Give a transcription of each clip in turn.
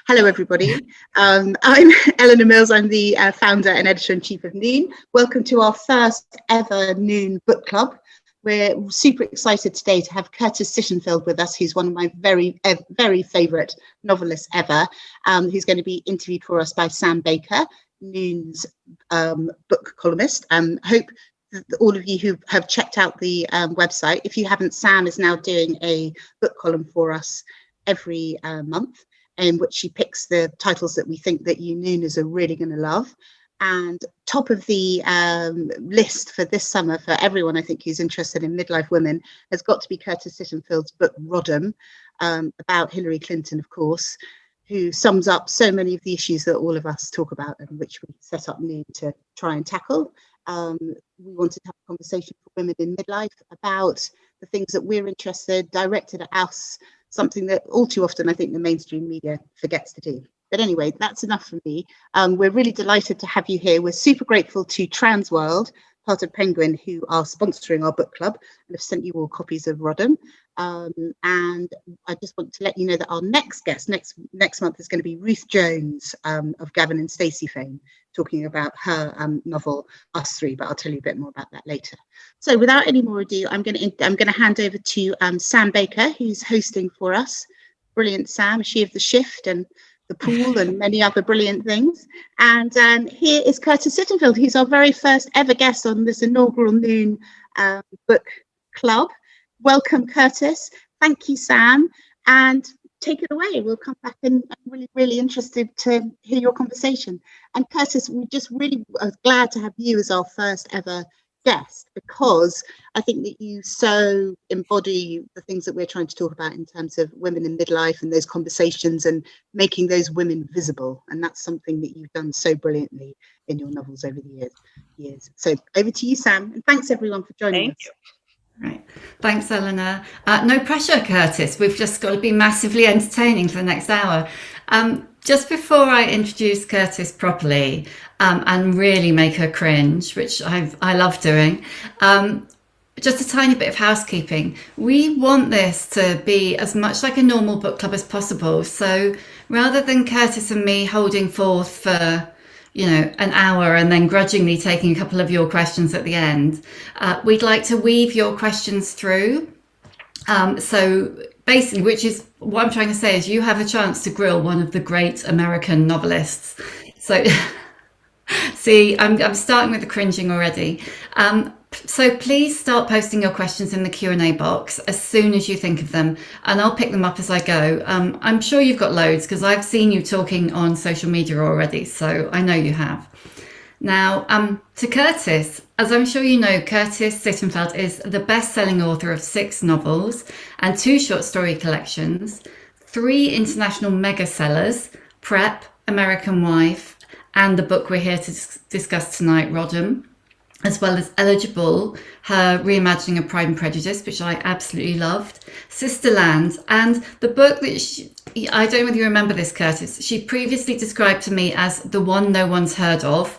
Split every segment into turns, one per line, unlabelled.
Hello, everybody. I'm Eleanor Mills. I'm the founder and editor-in-chief of Noon. Welcome to our first ever Noon book club. We're super excited today to have Curtis Sittenfeld with us, who's one of my very favourite novelists ever, who's going to be interviewed for us by Sam Baker, Noon's book columnist. Hope all of you who have checked out the website. If you haven't, Sam is now doing a book column for us every month, in which she picks the titles that we think that you Nooners are really going to love. And top of the list for this summer for everyone, I think, who's interested in midlife women, has got to be Curtis Sittenfeld's book Rodham, about Hillary Clinton, of course, who sums up so many of the issues that all of us talk about and which we set up Noon to try and tackle. We wanted to have a conversation for women in midlife about the things that we're interested, directed at us, something that all too often I think the mainstream media forgets to do. But anyway, that's enough from me. We're really delighted to have you here. We're super grateful to Transworld, part of Penguin, who are sponsoring our book club and have sent you all copies of Rodham. And I just want to let you know that our next guest next month is going to be Ruth Jones of Gavin and Stacey fame, talking about her novel Us Three, but I'll tell you a bit more about that later. So without any more ado, I'm going to hand over to Sam Baker, who's hosting for us. Brilliant, Sam, she of the shift and the pool and many other brilliant things. And here is Curtis Sittenfeld, who's our very first ever guest on this inaugural Noon book club. Welcome, Curtis. Thank you, Sam. And take it away. We'll come back and I'm really interested to hear your conversation. And Curtis, we just really are glad to have you as our first ever guest, because I think that you so embody the things that we're trying to talk about in terms of women in midlife and those conversations and making those women visible. And that's something that you've done so brilliantly in your novels over the years. So over to you, Sam. And thanks everyone for joining us.
Thank you. Right. Thanks, Eleanor. No pressure, Curtis. We've just got to be massively entertaining for the next hour. Just before I introduce Curtis properly and really make her cringe, which I love doing, just a tiny bit of housekeeping. We want this to be as much like a normal book club as possible. So rather than Curtis and me holding forth for an hour and then grudgingly taking a couple of your questions at the end, we'd like to weave your questions through. So basically, which is what I'm trying to say, is you have a chance to grill one of the great American novelists. So see, I'm starting with the cringing already. So please start posting your questions in the Q&A box as soon as you think of them, and I'll pick them up as I go. I'm sure you've got loads because I've seen you talking on social media already, so I know you have. Now, to Curtis, as I'm sure you know, Curtis Sittenfeld is the best-selling author of 6 novels and 2 short story collections, 3 international mega sellers, Prep, American Wife, and the book we're here to discuss tonight, Rodham, as well as Eligible, her reimagining of Pride and Prejudice, which I absolutely loved, Sisterland, and the book that I don't know whether you remember this, Curtis, she previously described to me as the one no one's heard of,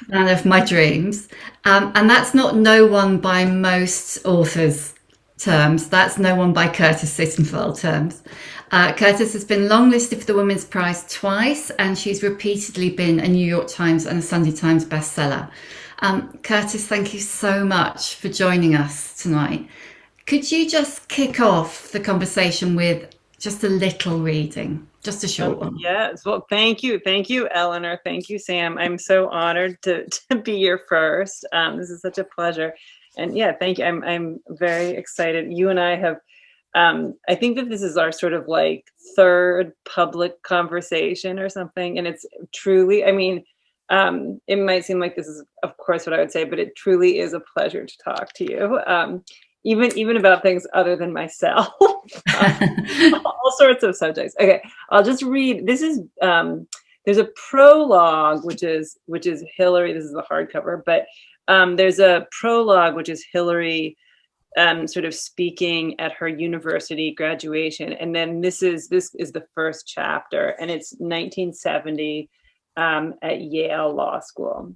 Man of My Dreams. And that's not no one by most authors' terms, that's no one by Curtis Sittenfeld terms. Curtis has been longlisted for the Women's Prize twice, and she's repeatedly been a New York Times and a Sunday Times bestseller. Curtis, thank you so much for joining us tonight. Could you just kick off the conversation with just a little reading, just a short one?
Yes, well, thank you, Eleanor. Thank you, Sam. I'm so honored to be your first. This is such a pleasure, and yeah, thank you. I'm very excited. You and I have. I think that this is our sort of like 3rd public conversation or something, and it's truly. I mean. It might seem like this is, of course, what I would say, but it truly is a pleasure to talk to you, even about things other than myself, all sorts of subjects. Okay, I'll just read. This is there's a prologue, which is Hillary. This is the hardcover, but there's a prologue, which is Hillary sort of speaking at her university graduation, and then this is the first chapter, and it's 1970. At Yale Law School.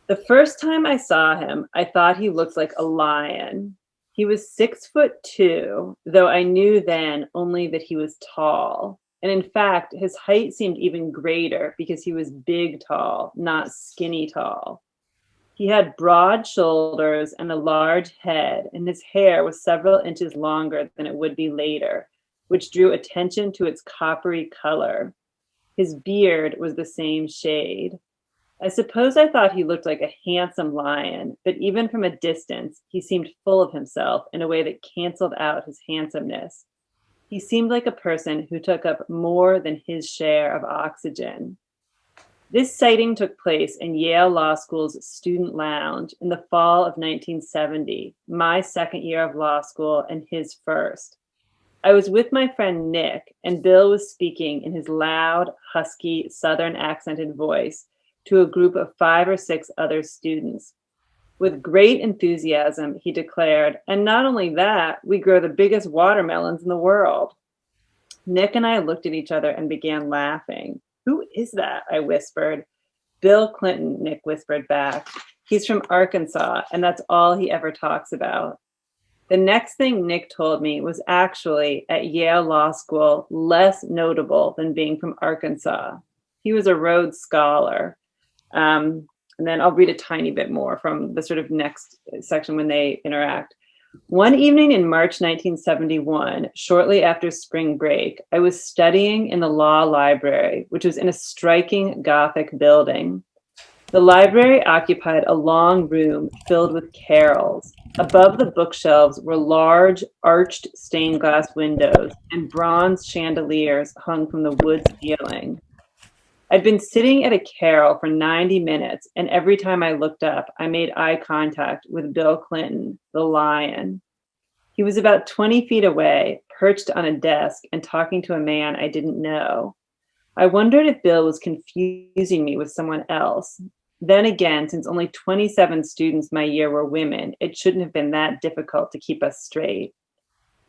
The first time I saw him, I thought he looked like a lion. He was 6'2", though I knew then only that he was tall. And in fact, his height seemed even greater because he was big tall, not skinny tall. He had broad shoulders and a large head, and his hair was several inches longer than it would be later, which drew attention to its coppery color. His beard was the same shade. I suppose I thought he looked like a handsome lion, but even from a distance, he seemed full of himself in a way that canceled out his handsomeness. He seemed like a person who took up more than his share of oxygen. This sighting took place in Yale Law School's student lounge in the fall of 1970, my second year of law school and his first. I was with my friend Nick, and Bill was speaking in his loud, husky, Southern accented voice to a group of 5 or 6 other students. With great enthusiasm, he declared, "And not only that, we grow the biggest watermelons in the world." Nick and I looked at each other and began laughing. "Who is that?" I whispered. "Bill Clinton," Nick whispered back. "He's from Arkansas, and that's all he ever talks about." The next thing Nick told me was actually at Yale Law School less notable than being from Arkansas. He was a Rhodes Scholar. And then I'll read a tiny bit more from the sort of next section when they interact. One evening in March 1971, shortly after spring break, I was studying in the law library, which was in a striking Gothic building. The library occupied a long room filled with carrels. Above the bookshelves were large, arched stained glass windows, and bronze chandeliers hung from the wood ceiling. I'd been sitting at a carrel for 90 minutes, and every time I looked up, I made eye contact with Bill Clinton, the lion. He was about 20 feet away, perched on a desk and talking to a man I didn't know. I wondered if Bill was confusing me with someone else. Then again, since only 27 students my year were women, it shouldn't have been that difficult to keep us straight.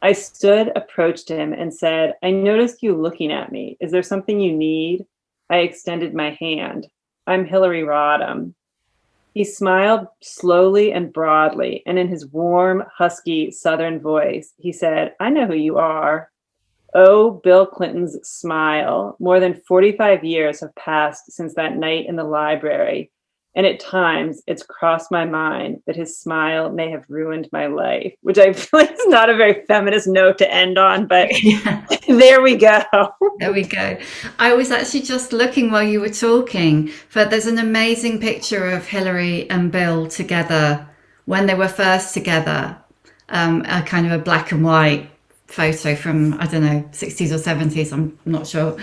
I stood, approached him, and said, "I noticed you looking at me. Is there something you need?" I extended my hand. "I'm Hillary Rodham." He smiled slowly and broadly, and in his warm, husky Southern voice, he said, "I know who you are." Oh, Bill Clinton's smile. More than 45 years have passed since that night in the library, and at times it's crossed my mind that his smile may have ruined my life, which I feel like is not a very feminist note to end on, but
Yeah.
there we go.
There we go. I was actually just looking while you were talking, but there's an amazing picture of Hillary and Bill together when they were first together, a kind of a black and white photo from, I don't know, 60s or 70s, I'm not sure.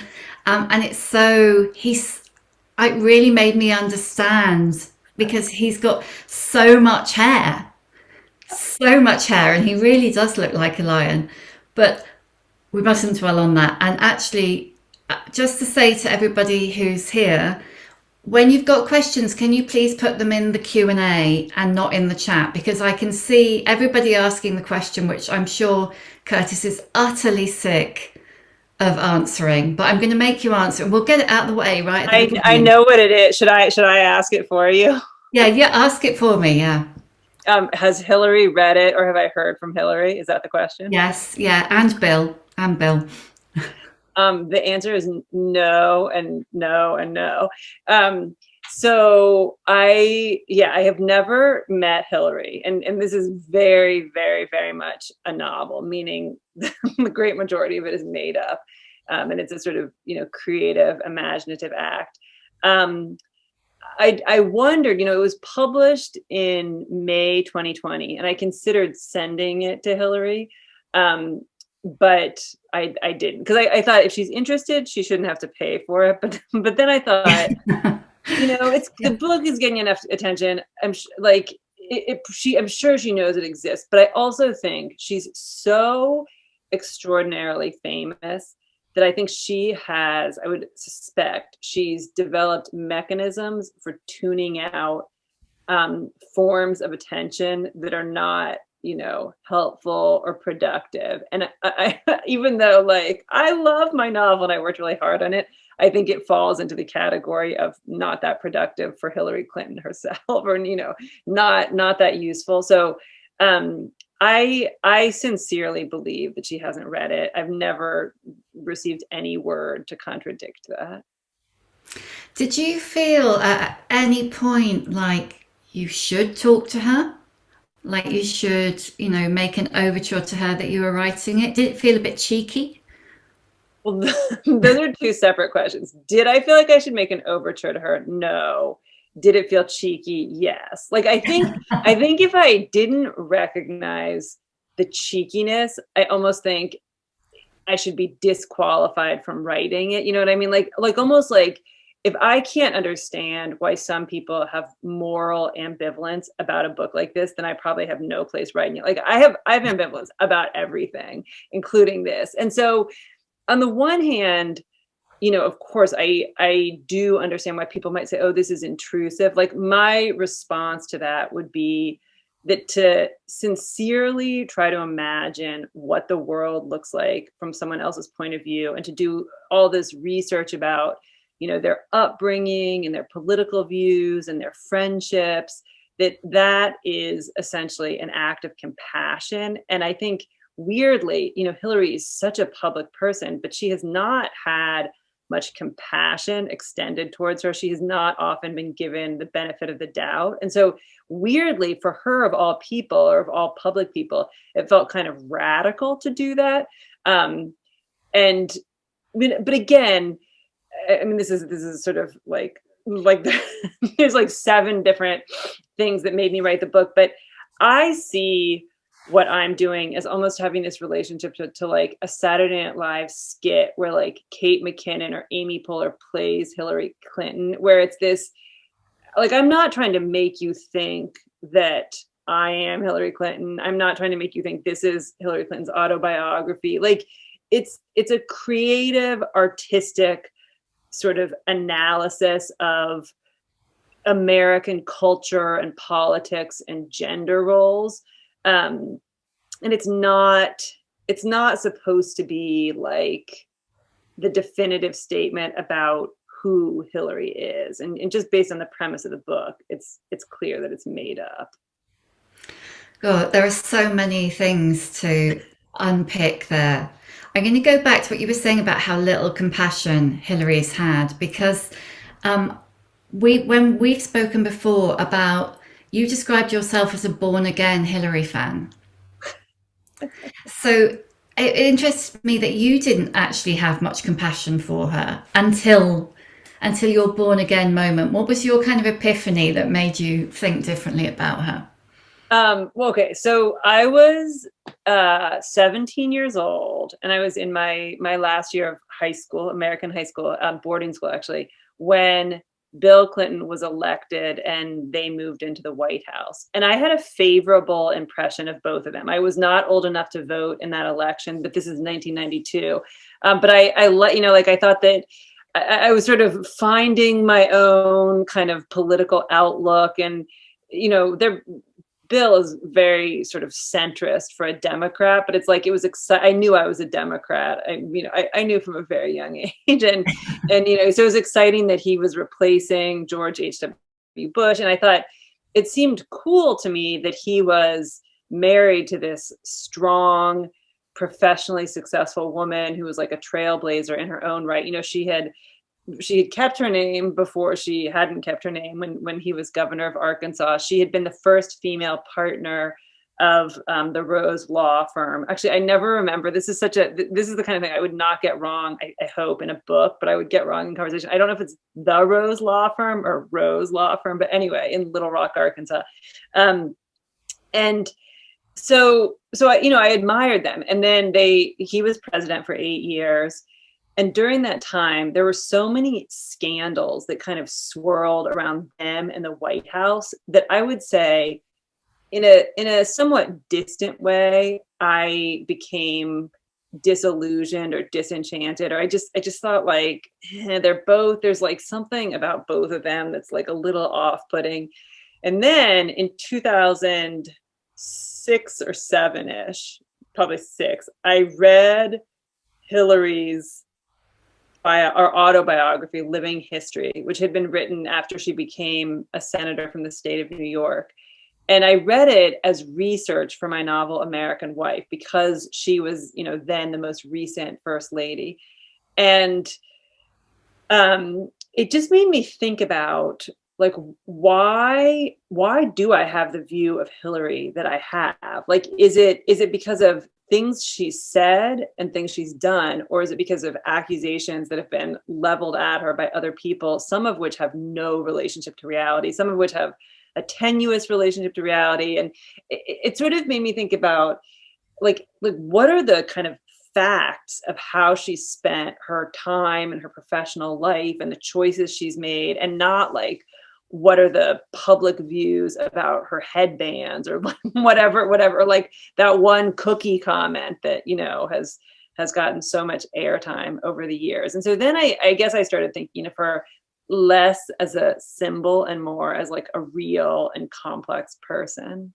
And it really made me understand, because he's got so much hair, and he really does look like a lion. But we mustn't dwell on that. And actually, just to say to everybody who's here, when you've got questions, can you please put them in the Q&A and not in the chat? Because I can see everybody asking the question, which I'm sure Curtis is utterly sick of answering, but I'm going to make you answer, and we'll get it out of the way right at the beginning.
I know what it is. Should I ask it for you?
Yeah, ask it for me. Yeah.
Has Hillary read it, or have I heard from Hillary? Is that the question?
Yes. Yeah. And Bill.
The answer is no and no and no. So I have never met Hillary, and this is very, very, very much a novel, meaning the great majority of it is made up, and it's a sort of creative, imaginative act. I wondered, it was published in May 2020, and I considered sending it to Hillary, but I didn't, because I thought if she's interested, she shouldn't have to pay for it. But then I thought. The book is getting enough attention. I'm sure she knows it exists, but I also think she's so extraordinarily famous that I think I would suspect she's developed mechanisms for tuning out forms of attention that are not, helpful or productive. And I even though I love my novel and I worked really hard on it, I think it falls into the category of not that productive for Hillary Clinton herself, or not that useful. So I sincerely believe that she hasn't read it. I've never received any word to contradict that.
Did you feel at any point like you should talk to her? Like you should, make an overture to her that you were writing it? Did it feel a bit cheeky?
Well, those are two separate questions. Did I feel like I should make an overture to her? No. Did it feel cheeky? Yes. Like I think if I didn't recognize the cheekiness, I almost think I should be disqualified from writing it. You know what I mean? Like almost like if I can't understand why some people have moral ambivalence about a book like this, then I probably have no place writing it. Like I have ambivalence about everything, including this. And so on the one hand, of course, I do understand why people might say, oh, this is intrusive. Like my response to that would be that to sincerely try to imagine what the world looks like from someone else's point of view, and to do all this research about, their upbringing and their political views and their friendships, that is essentially an act of compassion. And I think weirdly, Hillary is such a public person, but she has not had much compassion extended towards her. She has not often been given the benefit of the doubt. And so weirdly, for her, of all people, or of all public people, it felt kind of radical to do that. But again, I mean, this is sort of like there's like 7 different things that made me write the book, but I see what I'm doing is almost having this relationship to like a Saturday Night Live skit where like Kate McKinnon or Amy Poehler plays Hillary Clinton, where it's this, like, I'm not trying to make you think that I am Hillary Clinton. I'm not trying to make you think this is Hillary Clinton's autobiography. Like it's a creative, artistic sort of analysis of American culture and politics and gender roles. And it's not supposed to be like the definitive statement about who Hillary is. And just based on the premise of the book, it's clear that it's made up.
God, there are so many things to unpick there. I'm going to go back to what you were saying about how little compassion Hillary's had, because when we've spoken before about, you described yourself as a born-again Hillary fan. So it interests me that you didn't actually have much compassion for her until your born-again moment. What was your kind of epiphany that made you think differently about her?
Well, okay, so I was 17 years old, and I was in my last year of high school, American high school, boarding school actually, when Bill Clinton was elected and they moved into the White House. And I had a favorable impression of both of them. I was not old enough to vote in that election, but this is 1992. But I thought that I was sort of finding my own kind of political outlook, and Bill is very sort of centrist for a Democrat, but it's like, it was I knew I was a Democrat. I knew from a very young age, and so it was exciting that he was replacing George H.W. Bush. And I thought it seemed cool to me that he was married to this strong, professionally successful woman who was like a trailblazer in her own right. She had kept her name before she hadn't kept her name when he was governor of Arkansas. She had been the first female partner of the Rose Law Firm. Actually, I never remember. This is the kind of thing I would not get wrong, I hope, in a book, but I would get wrong in conversation. I don't know if it's the Rose Law Firm or Rose Law Firm, but anyway, in Little Rock, Arkansas. And so I admired them. And then he was president for 8 years. And during that time, there were so many scandals that kind of swirled around them in the White House that I would say, in a somewhat distant way, I became disillusioned or disenchanted, or I just thought like, there's like something about both of them that's like a little off-putting. And then in 2006 or 7-ish, probably 6, I read Hillary's our autobiography, Living History, which had been written after she became a senator from the state of New York. And I read it as research for my novel American Wife, because she was, then the most recent first lady. And it just made me think about, like, why do I have the view of Hillary that I have? Like, is it because of things she's said and things she's done, or is it because of accusations that have been leveled at her by other people, some of which have no relationship to reality, some of which have a tenuous relationship to reality? And it sort of made me think about, like what are the kind of facts of how she spent her time and her professional life and the choices she's made, and not like what are the public views about her headbands or whatever, like that one cookie comment that has gotten so much airtime over the years. And so then I guess I started thinking of her less as a symbol and more as like a real and complex person.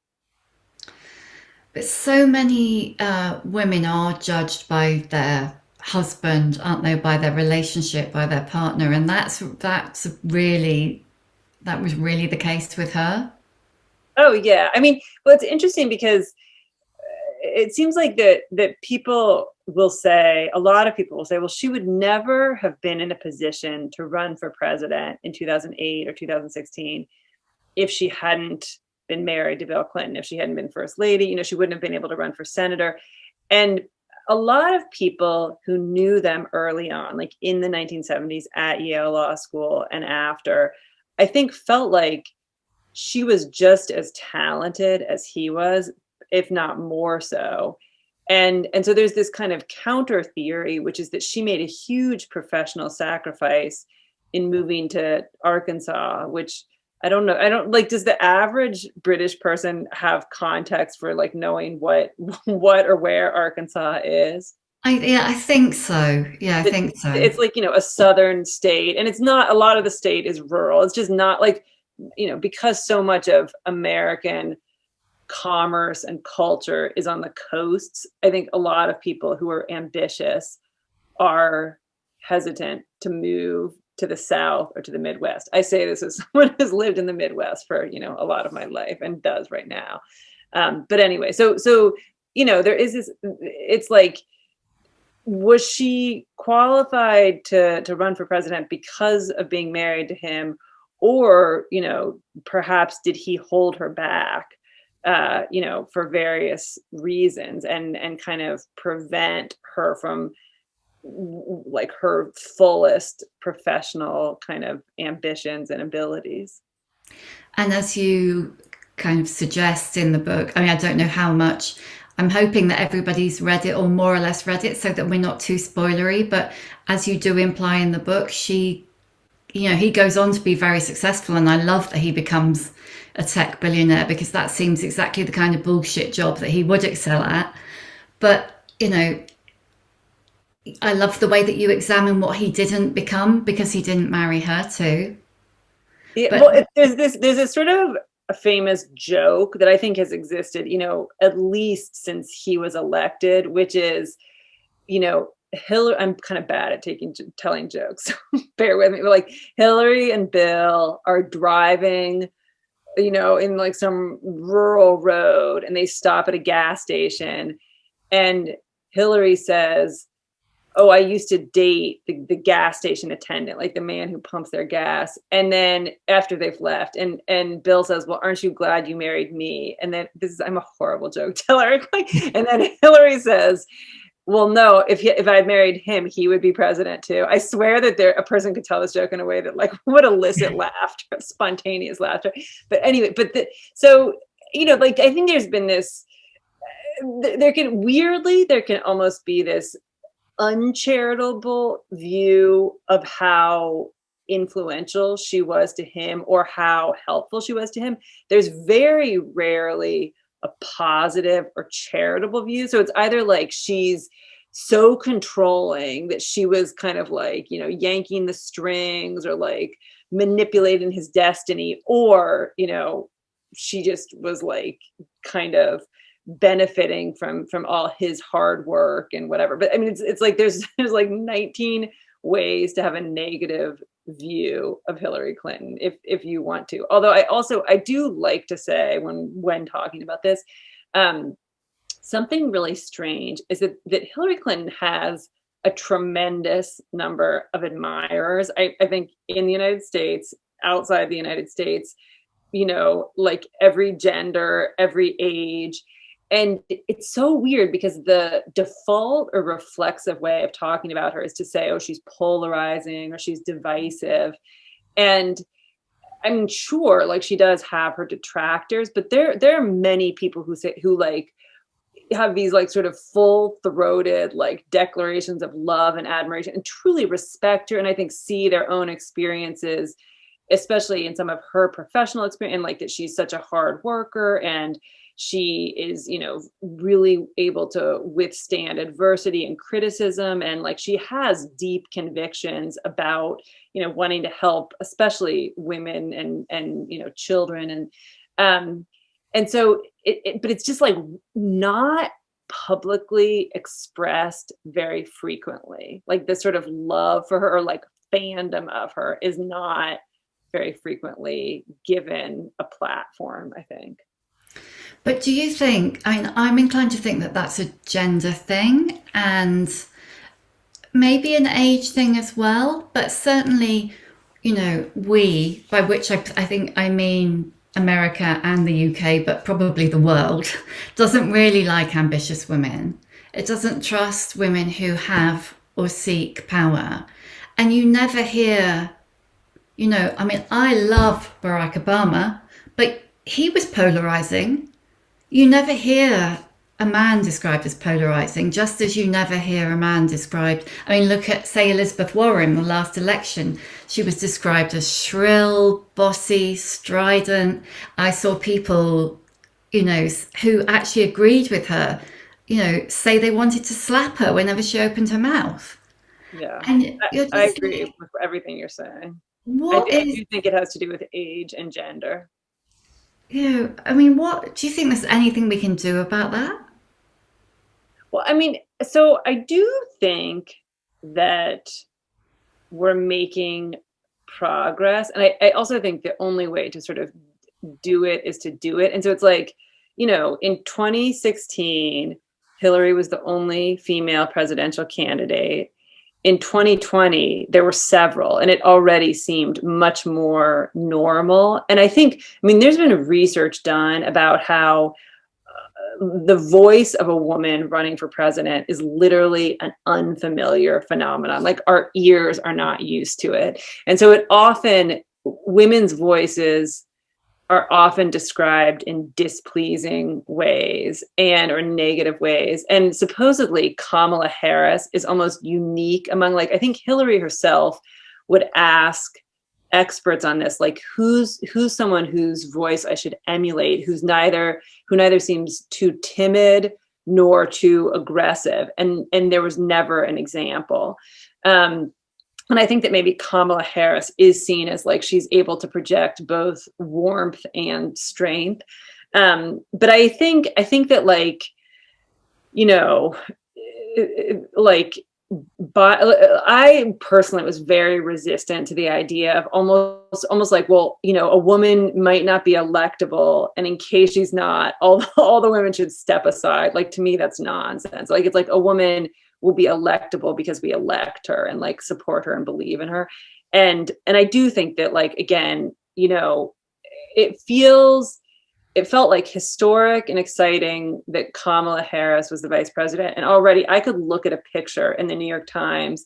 But so many women are judged by their husband, aren't they? By their relationship, by their partner, and that was really the case with her.
Oh yeah, I mean, well, it's interesting because it seems like that people will say, a lot of people will say, well, she would never have been in a position to run for president in 2008 or 2016 if she hadn't been married to Bill Clinton, if she hadn't been first lady. She wouldn't have been able to run for senator. And a lot of people who knew them early on, like in the 1970s at Yale Law School and after, I think felt like she was just as talented as he was, if not more so. And so there's this kind of counter theory, which is that she made a huge professional sacrifice in moving to Arkansas, which I don't know. I don't like, does the average British person have context for like knowing what or where Arkansas is?
I think so. Yeah, I think so.
It's like, a southern state, and it's not, a lot of the state is rural. It's just not like, because so much of American commerce and culture is on the coasts. I think a lot of people who are ambitious are hesitant to move to the South or to the Midwest. I say this as someone who's lived in the Midwest for, a lot of my life and does right now. But anyway, so, there is this, it's like, was she qualified to run for president because of being married to him? Or, perhaps did he hold her back, for various reasons and kind of prevent her from like her fullest professional kind of ambitions and abilities?
And as you kind of suggest in the book, I mean, I don't know how much, I'm hoping that everybody's read it or more or less read it so that we're not too spoilery, but as you do imply in the book, he goes on to be very successful, and I love that he becomes a tech billionaire, because that seems exactly the kind of bullshit job that he would excel at. But, I love the way that you examine what he didn't become because he didn't marry her too.
Yeah,
But
well, there's this sort of a famous joke that I think has existed, at least since he was elected, which is, Hillary, I'm kind of bad at telling jokes, so bear with me. But like Hillary and Bill are driving, in like some rural road, and they stop at a gas station, and Hillary says, oh, I used to date the gas station attendant, like the man who pumps their gas. And then after they've left, and Bill says, well, aren't you glad you married me? And then I'm a horrible joke teller. And then Hillary says, well, no, if I'd married him, he would be president too. I swear that a person could tell this joke in a way that like would elicit laughter, spontaneous laughter. But anyway, so, like, I think there's been this, there can almost be this uncharitable view of how influential she was to him or how helpful she was to him. There's very rarely a positive or charitable view. So it's either like she's so controlling that she was kind of like, yanking the strings or like manipulating his destiny, or, she just was like kind of benefiting from all his hard work and whatever. But I mean, it's like there's like 19 ways to have a negative view of Hillary Clinton, if you want to. Although I do like to say when talking about this, something really strange is that Hillary Clinton has a tremendous number of admirers. I think in the United States, outside the United States, like every gender, every age. And it's so weird because the default or reflexive way of talking about her is to say, oh, she's polarizing or she's divisive. And I'm sure like she does have her detractors, but there are many people who like have these like sort of full-throated like declarations of love and admiration and truly respect her, and I think see their own experiences, especially in some of her professional experience, and like that she's such a hard worker and she is, really able to withstand adversity and criticism, and like she has deep convictions about, wanting to help especially women and children, and so but it's just like not publicly expressed very frequently. Like this sort of love for her or like fandom of her is not very frequently given a platform, I think.
But do you think, I'm inclined to think that that's a gender thing and maybe an age thing as well, but certainly, we, by which I think I mean America and the UK, but probably the world, doesn't really like ambitious women. It doesn't trust women who have or seek power. And you never hear, I love Barack Obama, but he was polarizing. You never hear a man described as polarizing, just as you never hear a man described. Look at, say, Elizabeth Warren, the last election. She was described as shrill, bossy, strident. I saw people, who actually agreed with her, say they wanted to slap her whenever she opened her mouth.
Yeah,
and
I agree with everything you're saying. I do think it has to do with age and gender.
What do you think there's anything we can do about that?
Well, so I do think that we're making progress. And I also think the only way to sort of do it is to do it. And so it's like, in 2016, Hillary was the only female presidential candidate. In 2020, there were several, and it already seemed much more normal. And I think, there's been research done about how the voice of a woman running for president is literally an unfamiliar phenomenon. Like our ears are not used to it. And so women's voices are often described in displeasing ways or negative ways. And supposedly Kamala Harris is almost unique among, like, I think Hillary herself would ask experts on this, like, who's someone whose voice I should emulate, who neither seems too timid nor too aggressive. And there was never an example. And I think that maybe Kamala Harris is seen as like she's able to project both warmth and strength. But I think that but I personally was very resistant to the idea of almost like, well, a woman might not be electable, and in case she's not, all the women should step aside. Like, to me, that's nonsense. Like, it's like a woman will be electable because we elect her and like support her and believe in her. And I do think that, like, again, it felt like historic and exciting that Kamala Harris was the vice president. And already I could look at a picture in the New York Times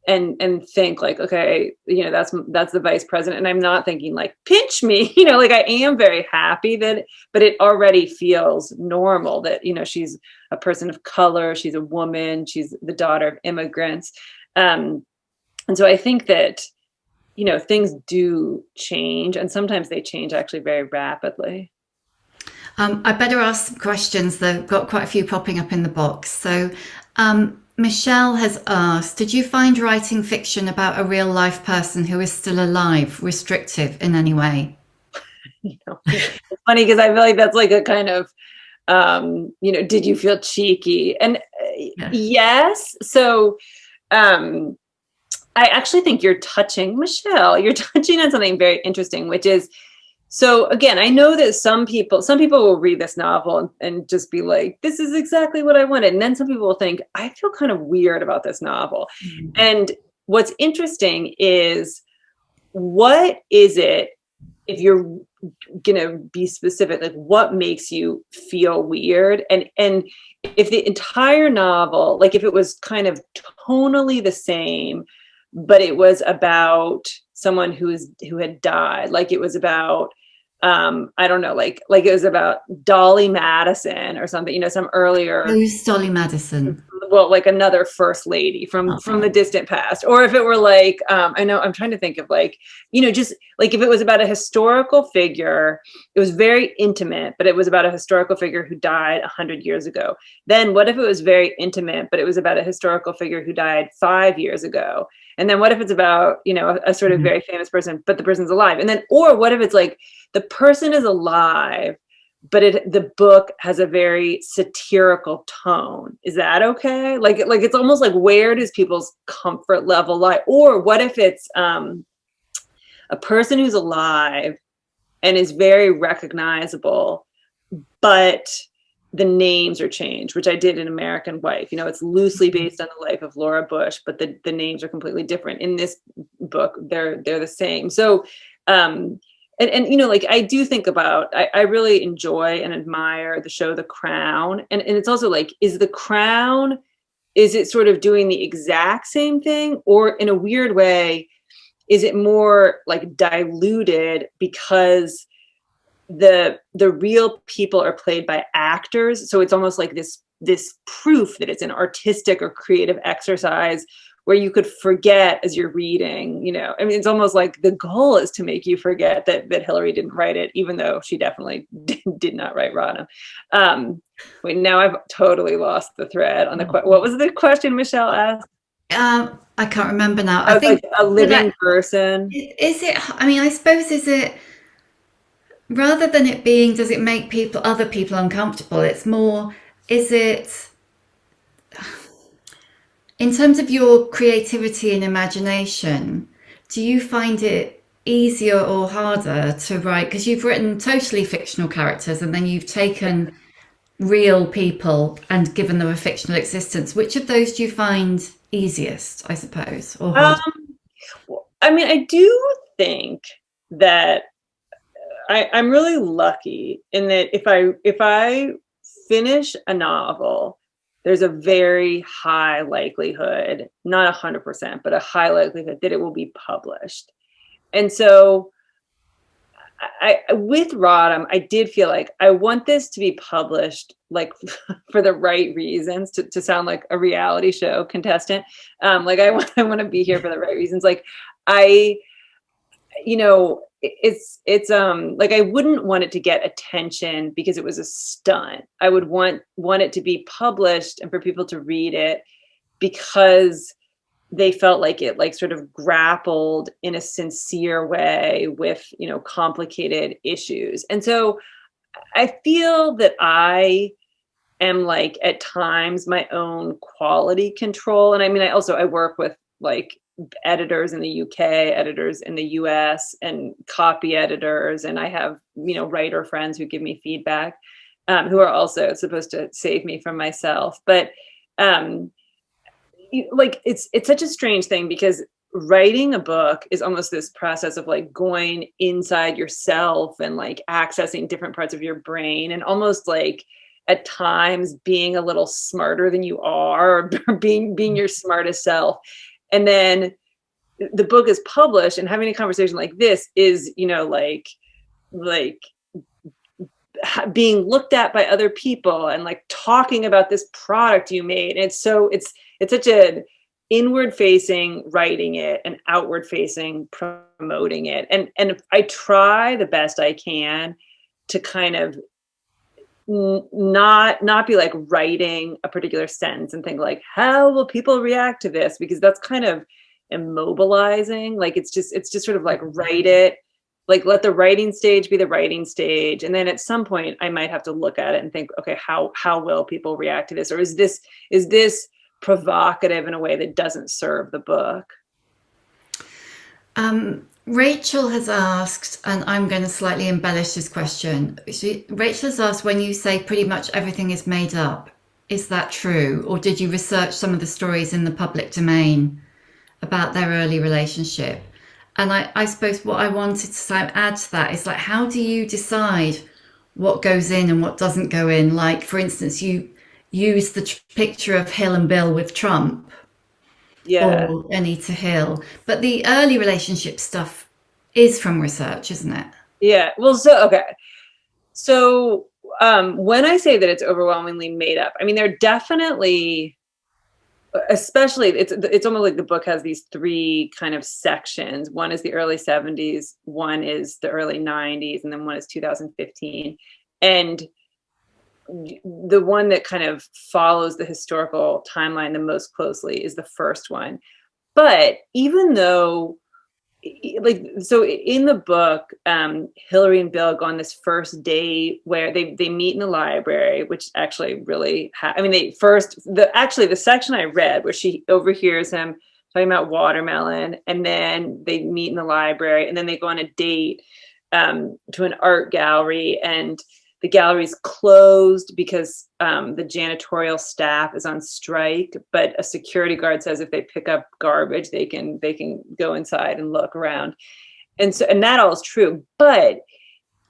and think like, okay, that's the vice president. And I'm not thinking like, pinch me, like, I am very happy but it already feels normal that, she's a person of color, she's a woman, she's the daughter of immigrants. And so I think that, things do change, and sometimes they change actually very rapidly.
I better ask some questions. They've got quite a few popping up in the box. So Michelle has asked, did you find writing fiction about a real life person who is still alive restrictive in any way?
It's funny because I feel like that's like a kind of, did you feel cheeky? And yes. So I actually think you're touching, Michelle, you're touching on something very interesting, which is, so again, I know that some people will read this novel and just be like, this is exactly what I wanted. And then some people will think, I feel kind of weird about this novel. And what's interesting is, what is it, if you're gonna be specific, like what makes you feel weird? And if the entire novel, like if it was kind of tonally the same, but it was about someone who had died, like it was about I don't know, like it was about Dolly Madison or something, you know, some earlier,
Who's Dolly Madison?
well, like another first lady from the distant past. Or if it were like, I know, I'm trying to think of like, you know, just like if it was about a historical figure, it was very intimate, but it was about a historical figure who died 100 years ago. Then what if it was very intimate, but it was about a historical figure who died 5 years ago? And then what if it's about, you know, a sort of very famous person, but the person's alive? And then, or what if it's like the person is alive, but the book has a very satirical tone? Is that okay? Like it's almost like, where does people's comfort level lie? Or what if it's a person who's alive and is very recognizable, but the names are changed, which I did in American Wife. You know, it's loosely based on the life of Laura Bush, but the names are completely different. In this book, they're the same. So, and you know, like I do think about, I really enjoy and admire the show The Crown. And it's also like, is The Crown, is it sort of doing the exact same thing? Or in a weird way, is it more like diluted because the real people are played by actors? So it's almost like this proof that it's an artistic or creative exercise where you could forget as you're reading, you know. I mean, it's almost like the goal is to make you forget that Hillary didn't write it, even though she definitely did not write Rodham. Wait, now I've totally lost the thread on the what was the question Michelle asked?
I can't remember now. I think
like a living person.
Is it? I mean, I suppose, is it, rather than it being, does it make other people uncomfortable? It's more, is it, in terms of your creativity and imagination, do you find it easier or harder to write? Because you've written totally fictional characters and then you've taken real people and given them a fictional existence. Which of those do you find easiest, I suppose, or harder?
I mean, I do think that I'm really lucky in that if I finish a novel, there's a very high likelihood, not 100%, but a high likelihood that it will be published. And so with Rodham, I did feel like I want this to be published, like for the right reasons, to sound like a reality show contestant. Like I want to be here for the right reasons. Like you know, it's like I wouldn't want it to get attention because it was a stunt. I would want it to be published and for people to read it because they felt like it like sort of grappled in a sincere way with, you know, complicated issues. And so I feel that I am like at times my own quality control. And I mean, I work with like editors in the UK, editors in the US, and copy editors. And I have, you know, writer friends who give me feedback, who are also supposed to save me from myself. But like it's such a strange thing because writing a book is almost this process of like going inside yourself and like accessing different parts of your brain and almost like at times being a little smarter than you are, or being your smartest self. And then the book is published and having a conversation like this is, you know, like being looked at by other people and like talking about this product you made. And it's such an inward facing writing it and outward facing promoting it. And I try the best I can to kind of not be like writing a particular sentence and think like, how will people react to this? Because that's kind of immobilizing. Like it's just sort of like write it, like let the writing stage be the writing stage. And then at some point I might have to look at it and think, okay, how will people react to this? Or is this provocative in a way that doesn't serve the book?
Rachel has asked, and I'm going to slightly embellish this question. Rachel has asked, when you say pretty much everything is made up, is that true? Or did you research some of the stories in the public domain about their early relationship? And I suppose what I wanted to add to that is, like, how do you decide what goes in and what doesn't go in? Like, for instance, you use the picture of Hill and Bill with Trump,
Yeah.
or Anita Hill, but the early relationship stuff is from research, isn't it?
Yeah. Well, so, okay. So when I say that it's overwhelmingly made up, I mean, they're definitely, especially it's almost like the book has these three kind of sections. One is the early 70s, one is the early 90s, and then one is 2015. And the one that kind of follows the historical timeline the most closely is the first one. But even though, like, so in the book, Hillary and Bill go on this first date where they meet in the library, which actually really, I mean, the section I read where she overhears him talking about watermelon, and then they meet in the library, and then they go on a date to an art gallery, and the gallery's closed because the janitorial staff is on strike, but a security guard says if they pick up garbage, they can go inside and look around. And that all is true. But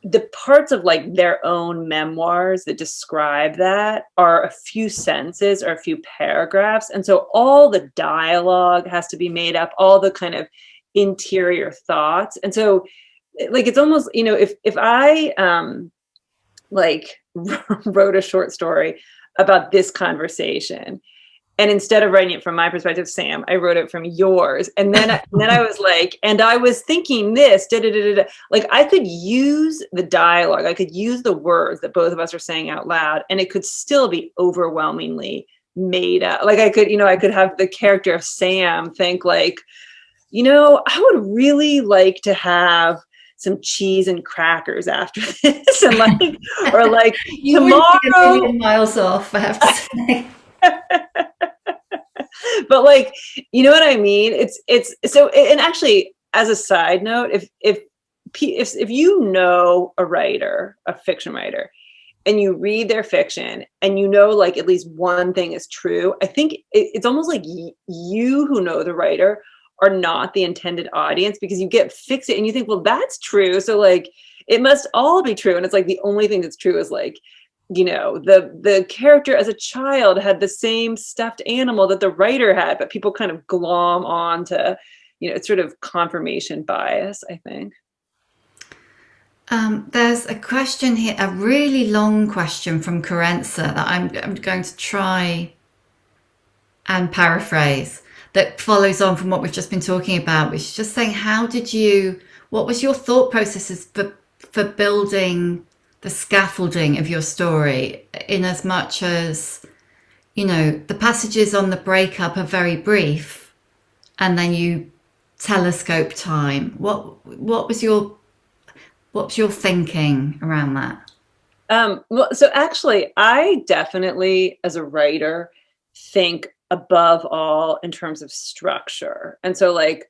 the parts of, like, their own memoirs that describe that are a few sentences or a few paragraphs. And so all the dialogue has to be made up, all the kind of interior thoughts. And so, like, it's almost, if I like wrote a short story about this conversation, and instead of writing it from my perspective, Sam, I wrote it from yours, and then I was like, and I was thinking this, like, I could use the dialogue, I could use the words that both of us are saying out loud, and it could still be overwhelmingly made up. Like, I could have the character of Sam think, like, I would really like to have some cheese and crackers after this, and like, or like,
You
tomorrow,
wouldn't be a million miles off, I have to say.
but, like, you know what I mean? It's so, and actually, as a side note, if you know a writer, a fiction writer, and you read their fiction and like at least one thing is true, I think it's almost like you who know the writer are not the intended audience, because you get fixated and you think, well, that's true, so, like, it must all be true. And it's like the only thing that's true is, like, the character as a child had the same stuffed animal that the writer had, but people kind of glom on to, it's sort of confirmation bias, I think.
There's a question here, a really long question from Carenza that I'm going to try and paraphrase, that follows on from what we've just been talking about, which is just saying, what was your thought processes for building the scaffolding of your story, in as much as, the passages on the breakup are very brief, and then you telescope time. What was your thinking around that?
Well, so actually, I definitely, as a writer, think above all in terms of structure. And so, like,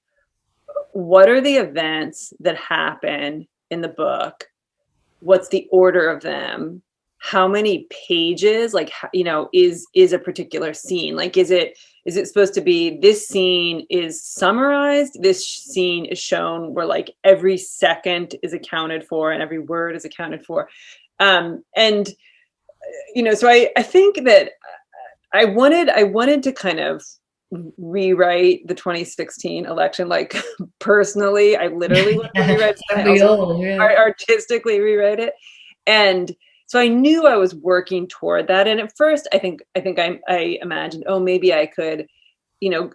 what are the events that happen in the book? What's the order of them? How many pages, like, is a particular scene? Like, is it supposed to be, this scene is summarized, this scene is shown where, like, every second is accounted for and every word is accounted for? So I think that I wanted to kind of rewrite the 2016 election. Like, personally, I literally wanted to rewrite it. I also artistically rewrite it. And so I knew I was working toward that. And at first, I think I imagined, oh, maybe I could,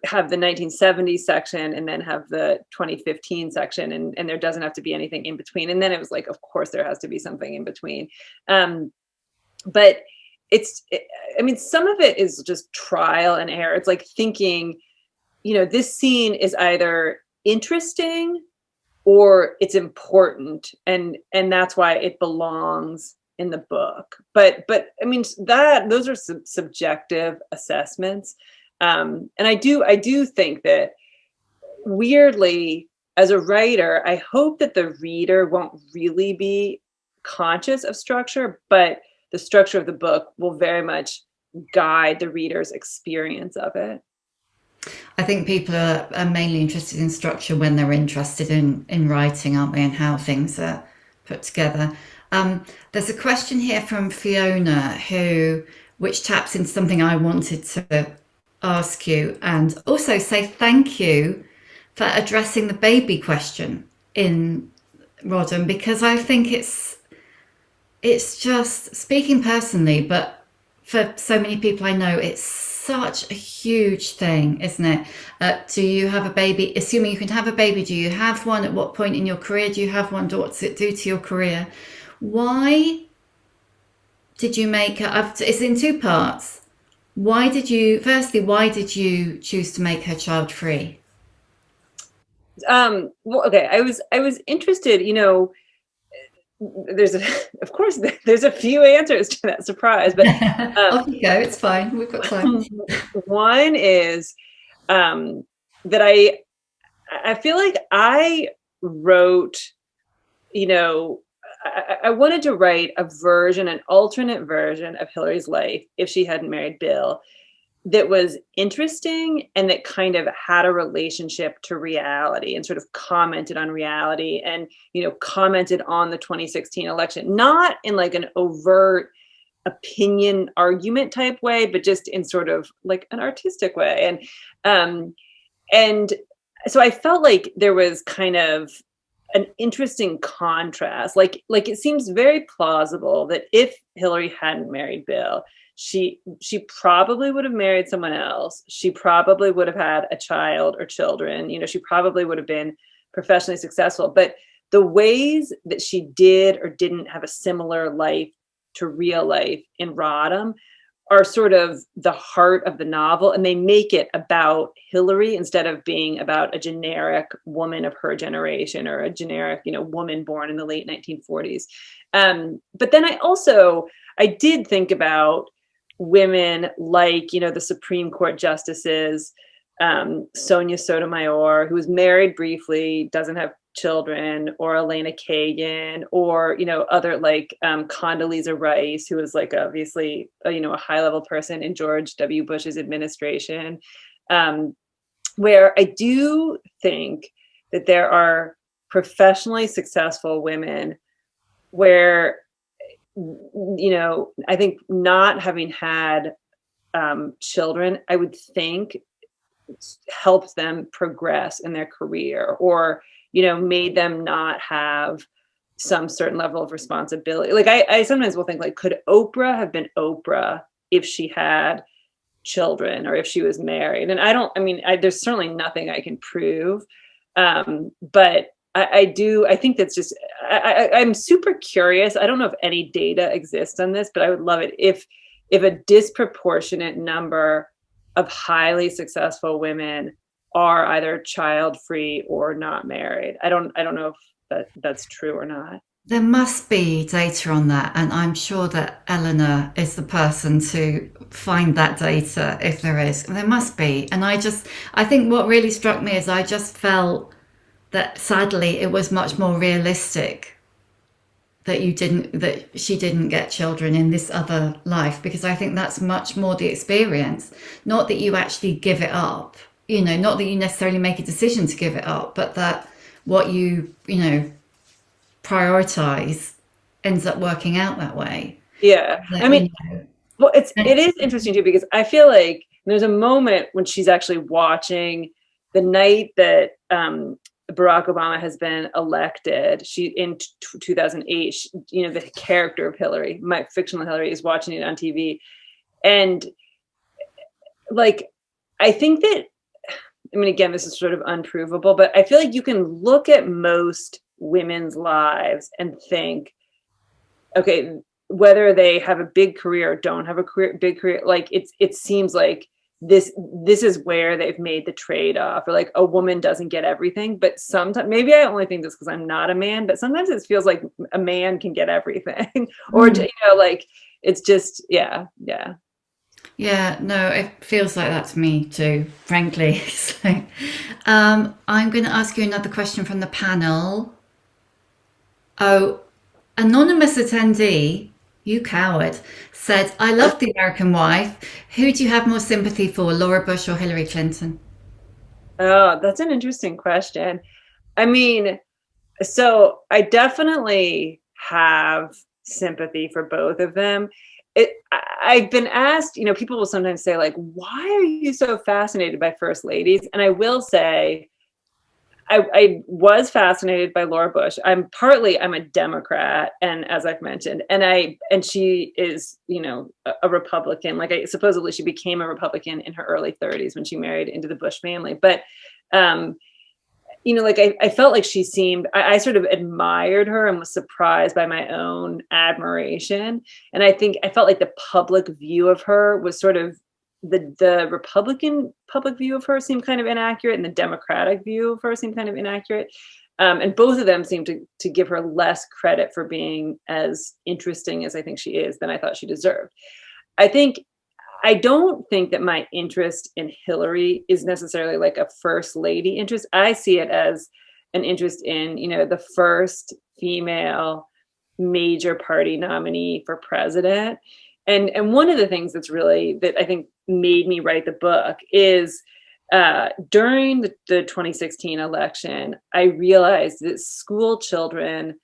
have the 1970s section and then have the 2015 section, and there doesn't have to be anything in between. And then it was like, of course, there has to be something in between. But some of it is just trial and error. It's like thinking, this scene is either interesting or it's important, and that's why it belongs in the book. But those are subjective assessments. And I do think that, weirdly, as a writer, I hope that the reader won't really be conscious of structure, but the structure of the book will very much guide the reader's experience of it.
I think people are mainly interested in structure when they're interested in writing, aren't they, and how things are put together. There's a question here from Fiona, which taps into something I wanted to ask you, and also say thank you for addressing the baby question in Rodham, because I think it's just, speaking personally, but for so many people I know, it's such a huge thing, isn't it? Do you have a baby? Assuming you can have a baby, do you have one? At what point in your career do you have one? What's it do to your career? Why did you make her? It's in two parts. Firstly, why did you choose to make her child free?
Well, okay, I was interested, of course there's a few answers to that surprise, but
off you go, it's fine, we've got time.
One is that I feel like I wrote, I wanted to write an alternate version of Hillary's life if she hadn't married Bill, that was interesting and that kind of had a relationship to reality and sort of commented on reality and, commented on the 2016 election, not in like an overt opinion argument type way, but just in sort of like an artistic way. And so I felt like there was kind of an interesting contrast. Like it seems very plausible that if Hillary hadn't married Bill, she probably would have married someone else. She probably would have had a child or children. She probably would have been professionally successful. But the ways that she did or didn't have a similar life to real life in Rodham are sort of the heart of the novel. And they make it about Hillary instead of being about a generic woman of her generation or a generic, woman born in the late 1940s. But then I did think about women like, the Supreme Court justices, Sonia Sotomayor, who was married briefly, doesn't have children, or Elena Kagan, or, other like Condoleezza Rice, who was like obviously, a high level person in George W. Bush's administration, where I do think that there are professionally successful women where, I think not having had children, I would think helped them progress in their career, or, made them not have some certain level of responsibility. Like I sometimes will think, like, could Oprah have been Oprah if she had children or if she was married? And there's certainly nothing I can prove. But I think that's just, I'm super curious. I don't know if any data exists on this, but I would love it if a disproportionate number of highly successful women are either child-free or not married. I don't know if that's true or not.
There must be data on that, and I'm sure that Eleanor is the person to find that data if there is. There must be. And I think what really struck me is I just felt that sadly it was much more realistic that she didn't get children in this other life, because I think that's much more the experience. Not that you actually give it up, not that you necessarily make a decision to give it up, but that what you prioritize ends up working out that way.
Yeah. Well, it is interesting too, because I feel like there's a moment when she's actually watching the night that Barack Obama has been elected. She in 2008, the character of Hillary, my fictional Hillary, is watching it on TV, and like I think that, again, this is sort of unprovable, but I feel like you can look at most women's lives and think, okay, whether they have a big career or don't have a big career, like it seems like this is where they've made the trade-off, or like a woman doesn't get everything. But sometimes, maybe I only think this because I'm not a man, but sometimes it feels like a man can get everything. Or like it's just, yeah.
Yeah, no, it feels like that to me too, frankly. So, I'm going to ask you another question from the panel. Oh, anonymous attendee, you coward, said, I love The American Wife. Who do you have more sympathy for, Laura Bush or Hillary Clinton?
Oh, that's an interesting question. I mean, so I definitely have sympathy for both of them. I've been asked, people will sometimes say, like, why are you so fascinated by first ladies? And I will say, I was fascinated by Laura Bush. I'm a Democrat, and as I've mentioned, and she is, a Republican. Like, supposedly she became a Republican in her early 30s when she married into the Bush family. But like I felt like she seemed, I sort of admired her and was surprised by my own admiration. And I think I felt like the public view of her was sort of the Republican public view of her seemed kind of inaccurate, and the Democratic view of her seemed kind of inaccurate. And both of them seemed to give her less credit for being as interesting as I think she is than I thought she deserved. I don't think that my interest in Hillary is necessarily like a first lady interest. I see it as an interest in, the first female major party nominee for president. And one of the things that I think made me write the book is during the 2016 election, I realized that school children,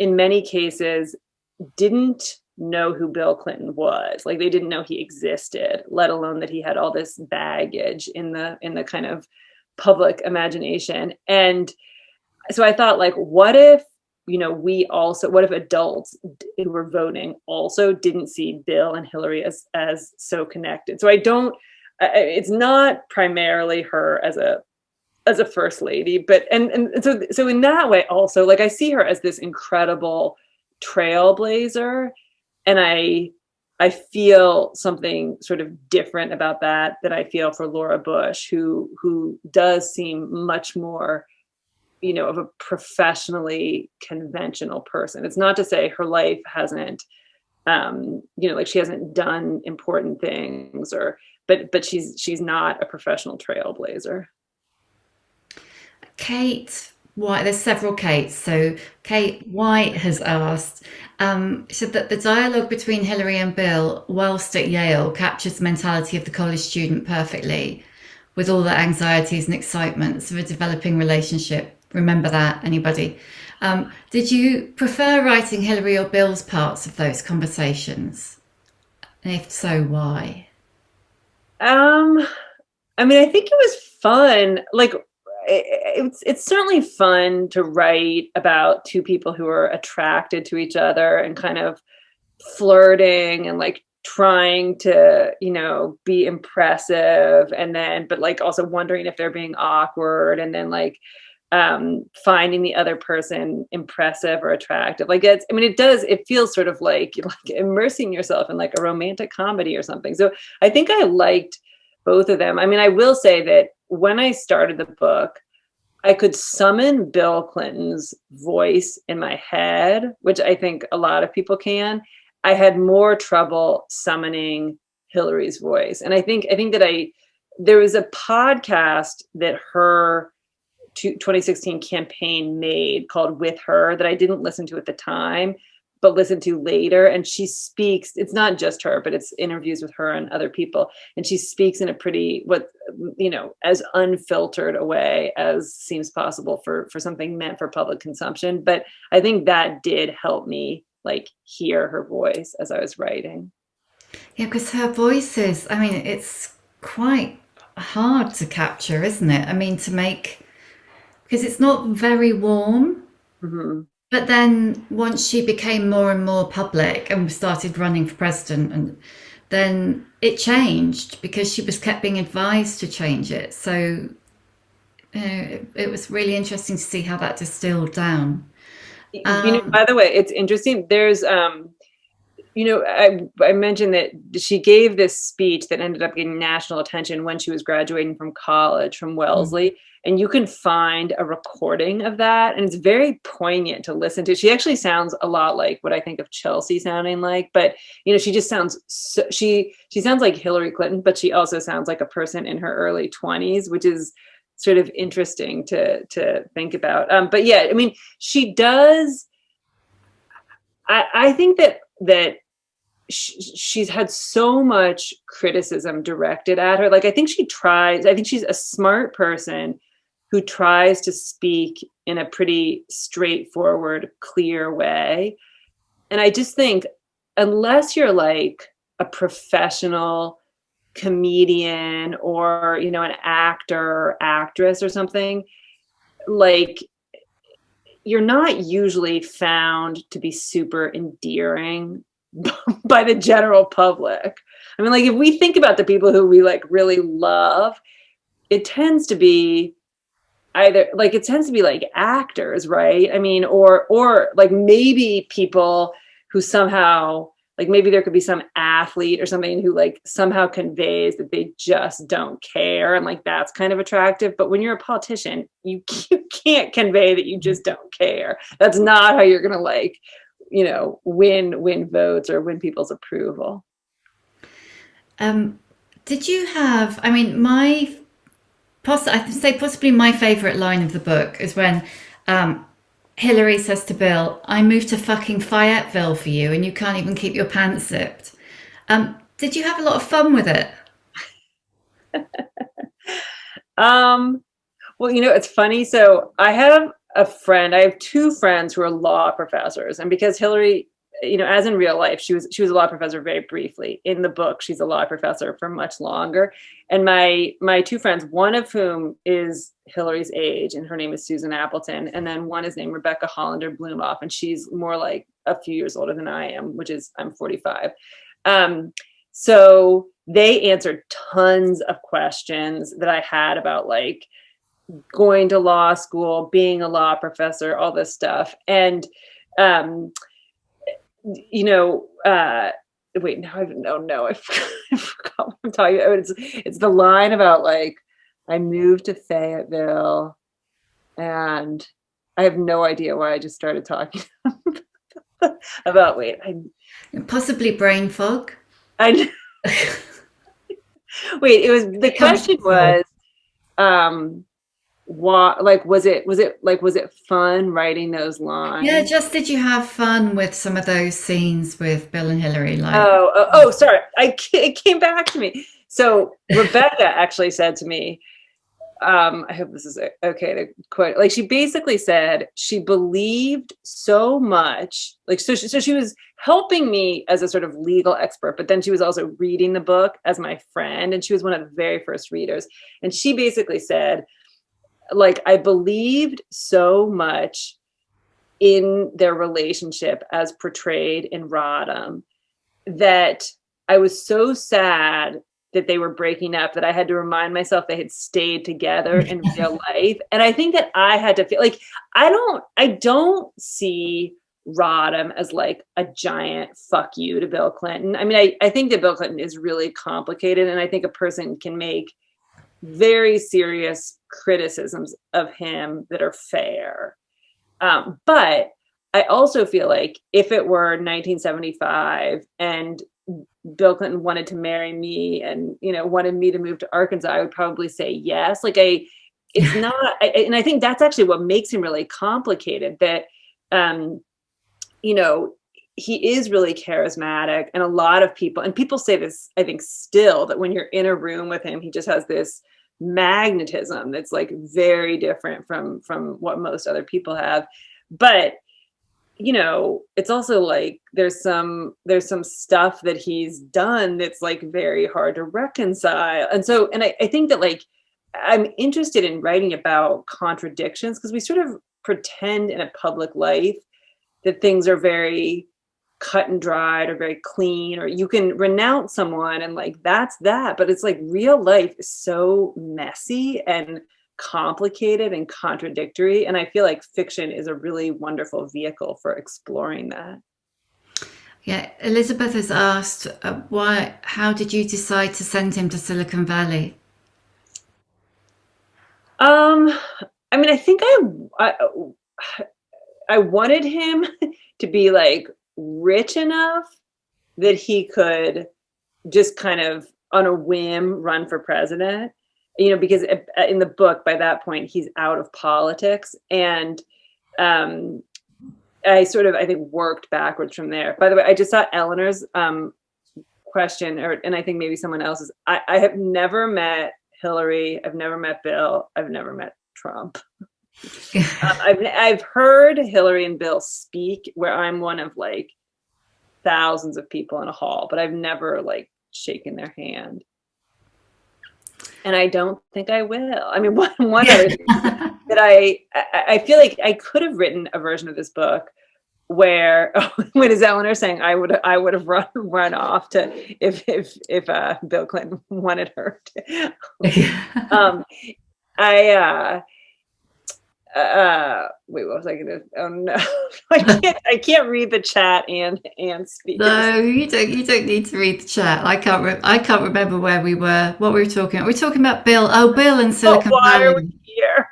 in many cases, didn't know who Bill Clinton was. Like, they didn't know he existed, let alone that he had all this baggage in the kind of public imagination. And so I thought, like, what if adults who were voting also didn't see Bill and Hillary as so connected? So it's not primarily her as a first lady, but so in that way also, like, I see her as this incredible trailblazer, and I feel something sort of different about that I feel for Laura Bush, who does seem much more, of a professionally conventional person. It's not to say her life hasn't, like, she hasn't done important things, but she's not a professional trailblazer.
Kate White, there's several Kates. So Kate White has asked, said that the dialogue between Hillary and Bill, whilst at Yale, captures the mentality of the college student perfectly, with all the anxieties and excitements of a developing relationship. Remember that, anybody? Did you prefer writing Hillary or Bill's parts of those conversations? And if so, why?
I mean, I think it was fun. Like, it's certainly fun to write about two people who are attracted to each other and kind of flirting and like trying to, be impressive, and then but like also wondering if they're being awkward, and then like finding the other person impressive or attractive. Like, it feels sort of like immersing yourself in like a romantic comedy or something. So I think I liked both of them. I mean, I will say that when I started the book, I could summon Bill Clinton's voice in my head, which I think a lot of people can. I had more trouble summoning Hillary's voice. And I think that there was a podcast that her 2016 campaign made called With Her that I didn't listen to at the time, but listened to later. And she speaks, it's not just her, but it's interviews with her and other people. And she speaks in a pretty, as unfiltered a way as seems possible for something meant for public consumption. But I think that did help me like hear her voice as I was writing.
Yeah, because her voice is, I mean, it's quite hard to capture, isn't it? I mean, because it's not very warm.
Mm-hmm.
But then once she became more and more public and started running for president, and then it changed because she was kept being advised to change it. So it was really interesting to see how that distilled down.
By the way, it's interesting. There's I mentioned that she gave this speech that ended up getting national attention when she was graduating from college from Wellesley. And you can find a recording of that. And it's very poignant to listen to. She actually sounds a lot like what I think of Chelsea sounding like. But, she just sounds, she sounds like Hillary Clinton, but she also sounds like a person in her early 20s, which is sort of interesting to think about. But yeah, I mean, she does. I think that she's had so much criticism directed at her. Like, I think she's a smart person who tries to speak in a pretty straightforward, clear way. And I just think, unless you're like a professional comedian or, an actor or actress or something, like, you're not usually found to be super endearing by the general public. I mean, like, if we think about the people who we like really love, it tends to be like actors, right? I mean, or like maybe people who somehow, like, maybe there could be some athlete or something who like somehow conveys that they just don't care, and like that's kind of attractive. But when you're a politician, you can't convey that you just don't care. That's not how you're gonna like, win votes or win people's approval.
Did you have? I mean, I'd say possibly my favourite line of the book is when Hillary says to Bill, "I moved to fucking Fayetteville for you, and you can't even keep your pants zipped." Did you have a lot of fun with it?
Well, it's funny. So I have two friends who are law professors, and because Hillary, as in real life, she was a law professor very briefly. In the book, she's a law professor for much longer. And my two friends, one of whom is Hillary's age, and her name is Susan Appleton, and then one is named Rebecca Hollander Blumoff, and she's more like a few years older than I am, I'm 45. So they answered tons of questions that I had about like going to law school, being a law professor, all this stuff. And wait, now I forgot what I'm talking about. It's the line about like, I moved to Fayetteville, and I have no idea why I just started talking about,
Possibly brain fog.
Wait, the question was, was it fun writing those lines?
Yeah, just did you have fun with some of those scenes with Bill and Hillary? Like,
sorry, it came back to me. So Rebecca actually said to me, I hope this is okay to quote. Like, she basically said she believed so much. Like, so she was helping me as a sort of legal expert, but then she was also reading the book as my friend, and she was one of the very first readers. And she basically said, like, I believed so much in their relationship as portrayed in Rodham that I was so sad that they were breaking up that I had to remind myself they had stayed together in real life. And I think that I had to feel like I don't see Rodham as like a giant fuck you to Bill Clinton. I mean, I think that Bill Clinton is really complicated, and I think a person can make very serious criticisms of him that are fair. But I also feel like if it were 1975 and Bill Clinton wanted to marry me and, wanted me to move to Arkansas, I would probably say yes. Like, it's not, and I think that's actually what makes him really complicated, that, he is really charismatic, and a lot of people say this, I think still, that when you're in a room with him, he just has this magnetism that's like very different from what most other people have. But it's also like there's some stuff that he's done that's like very hard to reconcile. And so, and I think that like I'm interested in writing about contradictions, because we sort of pretend in a public life that things are very cut and dried or very clean, or you can renounce someone and like that's that. But it's like real life is so messy and complicated and contradictory, and I feel like fiction is a really wonderful vehicle for exploring that.
Yeah, Elizabeth has asked, how did you decide to send him to Silicon Valley?
Um, I mean, I think I wanted him to be like rich enough that he could just kind of on a whim run for president, because in the book by that point he's out of politics, and I think worked backwards from there. By the way, I just saw Eleanor's question, and I think maybe someone else's. I have never met Hillary. I've never met Bill. I've never met Trump. I've heard Hillary and Bill speak where I'm one of like thousands of people in a hall, but I've never like shaken their hand. And I don't think I will. I mean, one other thing that I feel like I could have written a version of this book where what is Eleanor saying? I would have run off to if Bill Clinton wanted her to. Wait, what was I gonna? Oh no, I can't read the chat and speak.
No, you don't need to read the chat. I can't remember where we were. What we were talking about. We're talking about Bill. Oh, Bill and Silicon Valley.
Why are we here?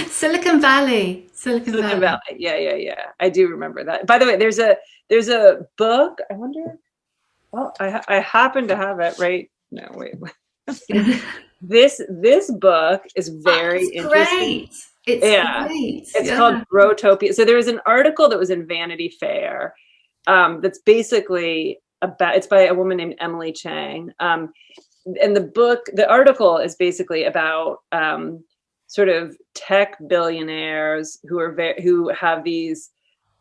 Silicon Valley. Silicon Valley.
Yeah. I do remember that. By the way, there's a book. I wonder. Well, I happen to have it right. No, wait. This book is very interesting.
Great. It's great.
It's called Growtopia. So there was an article that was in Vanity Fair that's basically it's by a woman named Emily Chang. And the article is basically about sort of tech billionaires who have these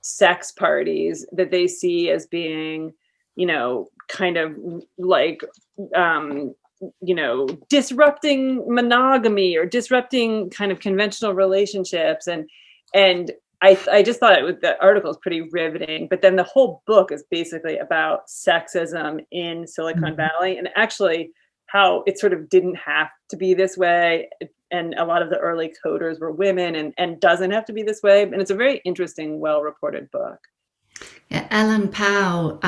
sex parties that they see as being, kind of like, disrupting monogamy or disrupting kind of conventional relationships. And I just thought the article is pretty riveting, but then the whole book is basically about sexism in Silicon Valley, and actually how it sort of didn't have to be this way. And a lot of the early coders were women, and doesn't have to be this way. And it's a very interesting, well-reported book.
Yeah, Ellen Powell,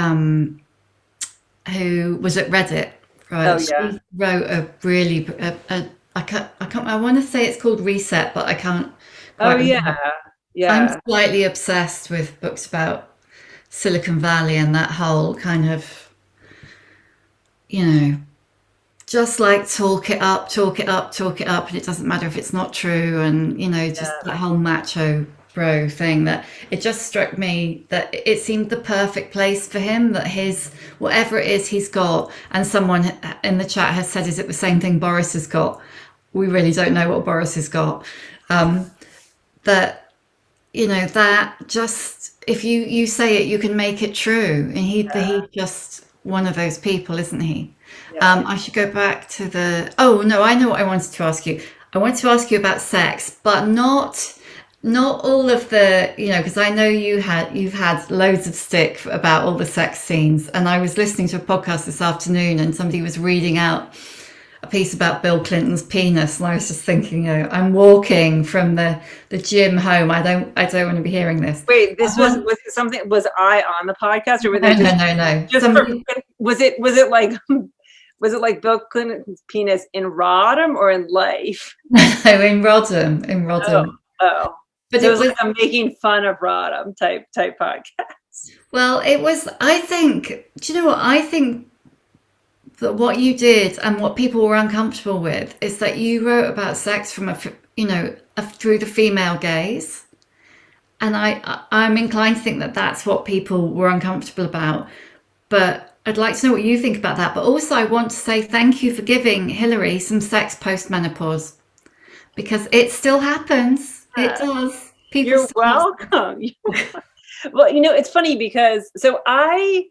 who was at Reddit, right?
Oh, yeah.
She wrote a really, I want to say it's called Reset, but I can't quite remember.
Yeah.
I'm slightly obsessed with books about Silicon Valley and that whole kind of, just like talk it up, and it doesn't matter if it's not true, and just that whole macho bro thing. That it just struck me that it seemed the perfect place for him, that his whatever it is he's got, and someone in the chat has said, is it the same thing Boris has got? We really don't know what Boris has got. That that just, if you say it, you can make it true, and he's just one of those people, isn't he? I should go back to oh no, I know what I wanted to ask you. I wanted to ask you about sex, but not all of the, because I know you've had loads of stick about all the sex scenes. And I was listening to a podcast this afternoon, and somebody was reading out a piece about Bill Clinton's penis, and I was just thinking, I'm walking from the gym home. I don't want to be hearing this.
Wait, was it something? Was I on the podcast, or
no?
Just was it like Bill Clinton's penis in Rodham or in life?
No, in Rodham.
Oh. But so it was like a making fun of Rodham type podcast.
Well, it was. I think. Do you know what I think? That what you did and what people were uncomfortable with is that you wrote about sex from through the female gaze, and I'm inclined to think that that's what people were uncomfortable about. But I'd like to know what you think about that. But also, I want to say thank you for giving Hillary some sex post-menopause, because it still happens. It does.
You're welcome. Well, it's funny because I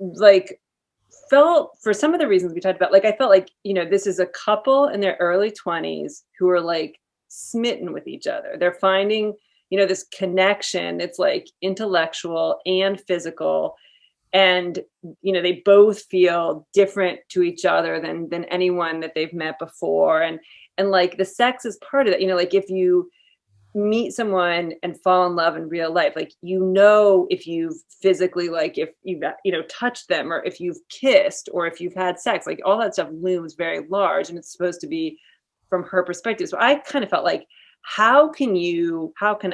like felt, for some of the reasons we talked about, like I felt like, this is a couple in their early 20s who are like smitten with each other. They're finding, this connection. It's like intellectual and physical. And, they both feel different to each other than anyone that they've met before. And like the sex is part of that, like if you meet someone and fall in love in real life, like, you know, if you've physically, like, if you've, you know, touched them, or if you've kissed, or if you've had sex, like, all that stuff looms very large, and it's supposed to be from her perspective. So I kind of felt like, how can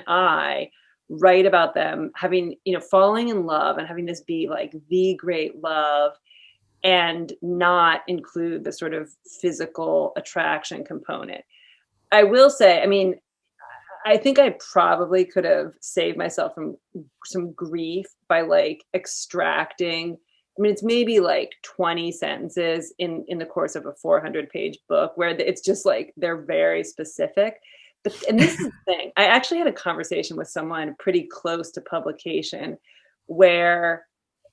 I write about them having, you know, falling in love and having this be like the great love, and not include the sort of physical attraction component? I will say, I mean, I think I probably could have saved myself from some grief by like extracting. I mean, it's maybe like 20 sentences in the course of a 400-page book where it's just like they're very specific. But, and this is the thing, I actually had a conversation with someone pretty close to publication where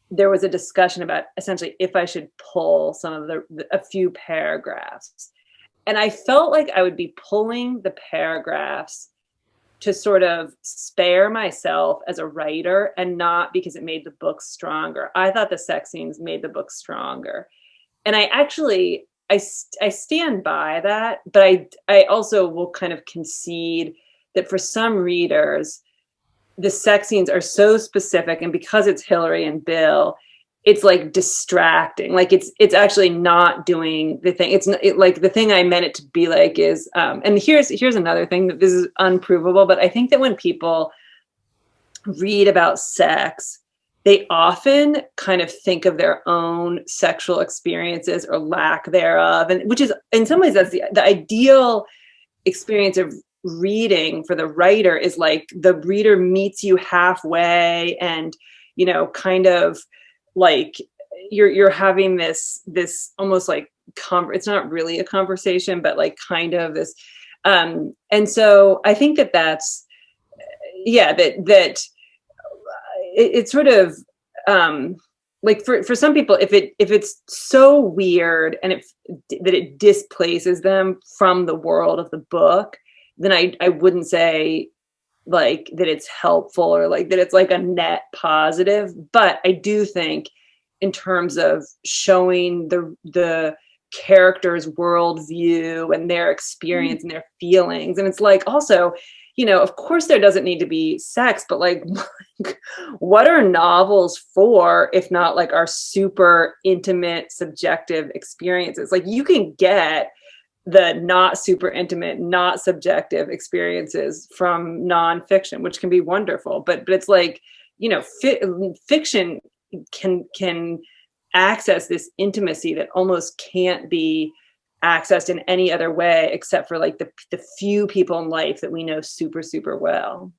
there was a discussion about essentially if I should pull some of a few paragraphs. And I felt like I would be pulling the paragraphs to sort of spare myself as a writer, and not because it made the book stronger. I thought the sex scenes made the book stronger. And I actually, I stand by that, but I also will kind of concede that for some readers, the sex scenes are so specific, and because it's Hillary and Bill, it's like distracting. Like it's actually not doing the thing. It's not, like the thing I meant it to be like is, and here's another thing, that this is unprovable, but I think that when people read about sex, they often kind of think of their own sexual experiences or lack thereof, and which is in some ways that's the ideal experience of reading for the writer, is like the reader meets you halfway, and, you know, kind of like you're having this almost like it's not really a conversation, but like kind of this, and so I think that's it's sort of like for some people, if it's so weird and that it displaces them from the world of the book, then I wouldn't say like that it's helpful, or like that it's like a net positive. But I do think in terms of showing the characters' worldview and their experience and their feelings, and it's like also, you know, of course there doesn't need to be sex, but like what are novels for if not like our super intimate subjective experiences? Like you can get the not super intimate, not subjective experiences from nonfiction, which can be wonderful. But it's like, you know, fiction can access this intimacy that almost can't be accessed in any other way, except for like the few people in life that we know super, super well.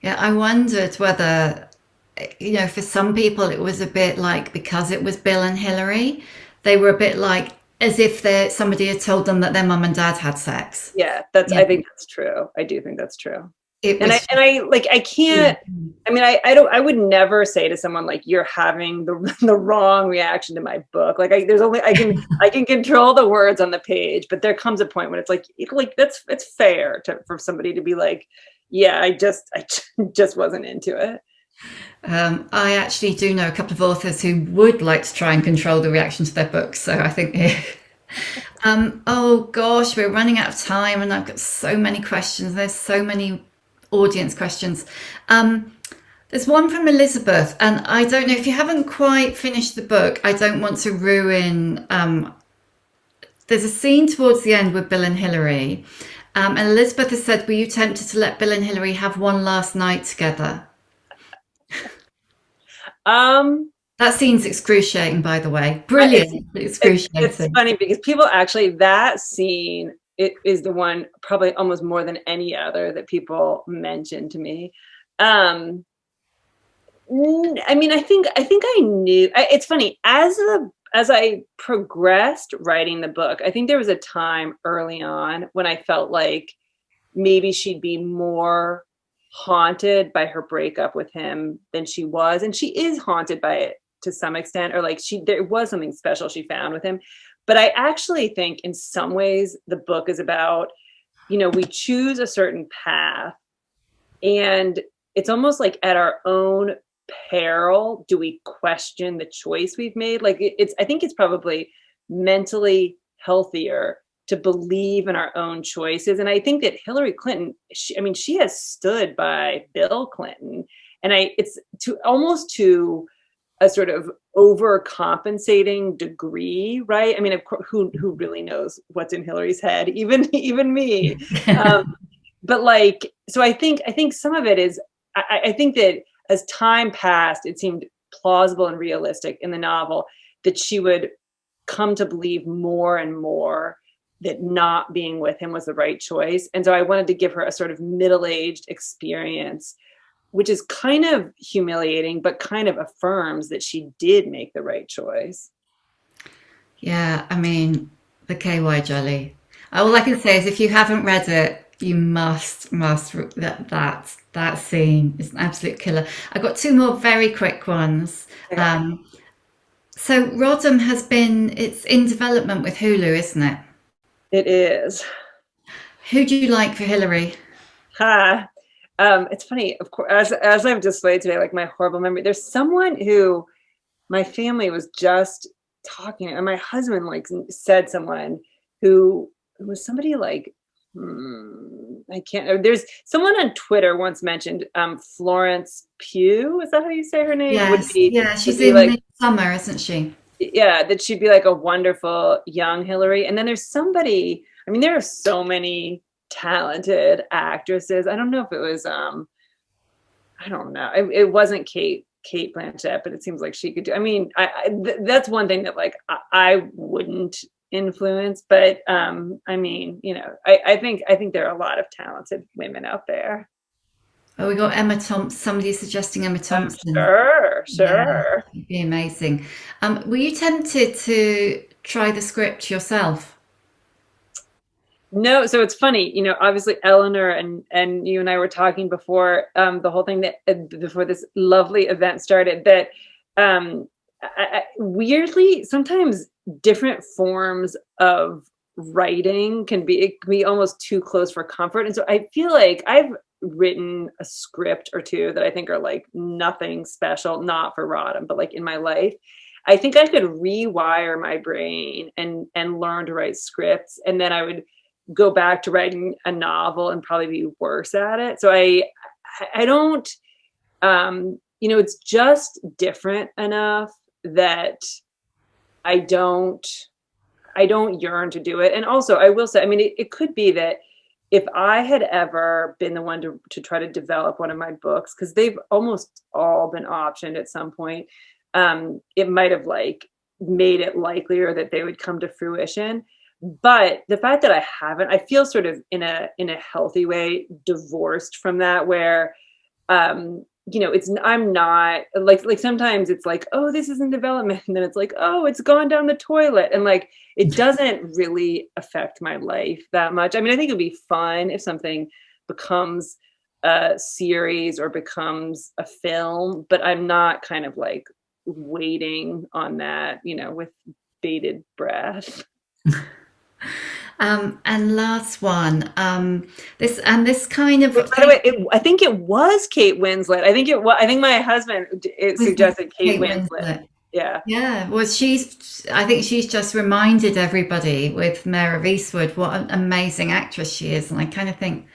Yeah, I wondered whether, you know, for some people it was a bit like, because it was Bill and Hillary, they were a bit like, as if somebody had told them that their mum and dad had sex.
Yeah, I think that's true. I do think that's true. I can't, I mean, I would never say to someone like, you're having the wrong reaction to my book. Like I can control the words on the page, but there comes a point when it's like it's fair for somebody to be like, yeah, I just wasn't into it.
I actually do know a couple of authors who would like to try and control the reaction to their books. So I think, oh gosh, we're running out of time, and I've got so many questions. There's so many audience questions. There's one from Elizabeth, and I don't know if you haven't quite finished the book. I don't want to ruin. There's a scene towards the end with Bill and Hillary, and Elizabeth has said, "Were you tempted to let Bill and Hillary have one last night together?" That scene's excruciating, by the way. Brilliant. Excruciating.
It's funny because people actually, that scene, it is the one probably almost more than any other that people mention to me. I mean, I think I knew. It's funny, as I progressed writing the book, I think there was a time early on when I felt like maybe she'd be more haunted by her breakup with him than she was, and she is haunted by it to some extent, or like there was something special she found with him. But I actually think in some ways the book is about, you know, we choose a certain path, and it's almost like at our own peril do we question the choice we've made. Like I think it's probably mentally healthier to believe in our own choices. And I think that Hillary Clinton, she has stood by Bill Clinton, and it's to a sort of overcompensating degree, right? I mean, of course, who really knows what's in Hillary's head? Even me. But like, so I think some of it is, I think that as time passed, it seemed plausible and realistic in the novel that she would come to believe more and more that not being with him was the right choice. And so I wanted to give her a sort of middle-aged experience, which is kind of humiliating, but kind of affirms that she did make the right choice.
Yeah, I mean, the KY jelly. All I can say is if you haven't read it, you must that scene is an absolute killer. I've got two more very quick ones. So Rodham it's in development with Hulu, isn't it?
It is.
Who do you like for Hillary?
It's funny, of course, as I've displayed today, like my horrible memory, there's someone who my family was just talking, and my husband like said someone who was somebody like, I can't, there's someone on Twitter once mentioned Florence Pugh. Is that how you say her name?
Yes. Yeah, she's in like, Summer, isn't she?
Yeah, that she'd be like a wonderful young Hillary. And then there's somebody, I mean, there are so many talented actresses. I don't know if it was, I don't know. It wasn't Kate Blanchett, but it seems like she could do, I mean, that's one thing that like, I wouldn't influence, but I mean, you know, I think there are a lot of talented women out there.
Oh, we got Emma Thompson. Somebody suggesting Emma Thompson.
Sure.
Yeah, it'd be amazing. Were you tempted to try the script yourself?
No, so it's funny, you know, obviously Eleanor and you and I were talking before the whole thing that before this lovely event started that weirdly sometimes different forms of writing can be almost too close for comfort. And so I feel like I've written a script or two that I think are like nothing special, not for Rodham, but like in my life. I think I could rewire my brain and learn to write scripts, and then I would go back to writing a novel and probably be worse at it. So I don't, you know, it's just different enough that I don't yearn to do it. And also I will say, I mean, it could be that if I had ever been the one to try to develop one of my books, because they've almost all been optioned at some point, it might have like made it likelier that they would come to fruition. But the fact that I haven't, I feel sort of in a healthy way divorced from that, where you know, I'm not like sometimes it's like, oh, this is in development, and then it's like, oh, it's gone down the toilet, and like it doesn't really affect my life that much. I mean, I think it'd be fun if something becomes a series or becomes a film, but I'm not kind of like waiting on that, you know, with bated breath.
And last one, this kind of.
By the way, I think it was Kate Winslet. I think my husband suggested Kate Winslet. Yeah.
Yeah. Well, I think she's just reminded everybody with Mare of Eastwood what an amazing actress she is, and I kind of think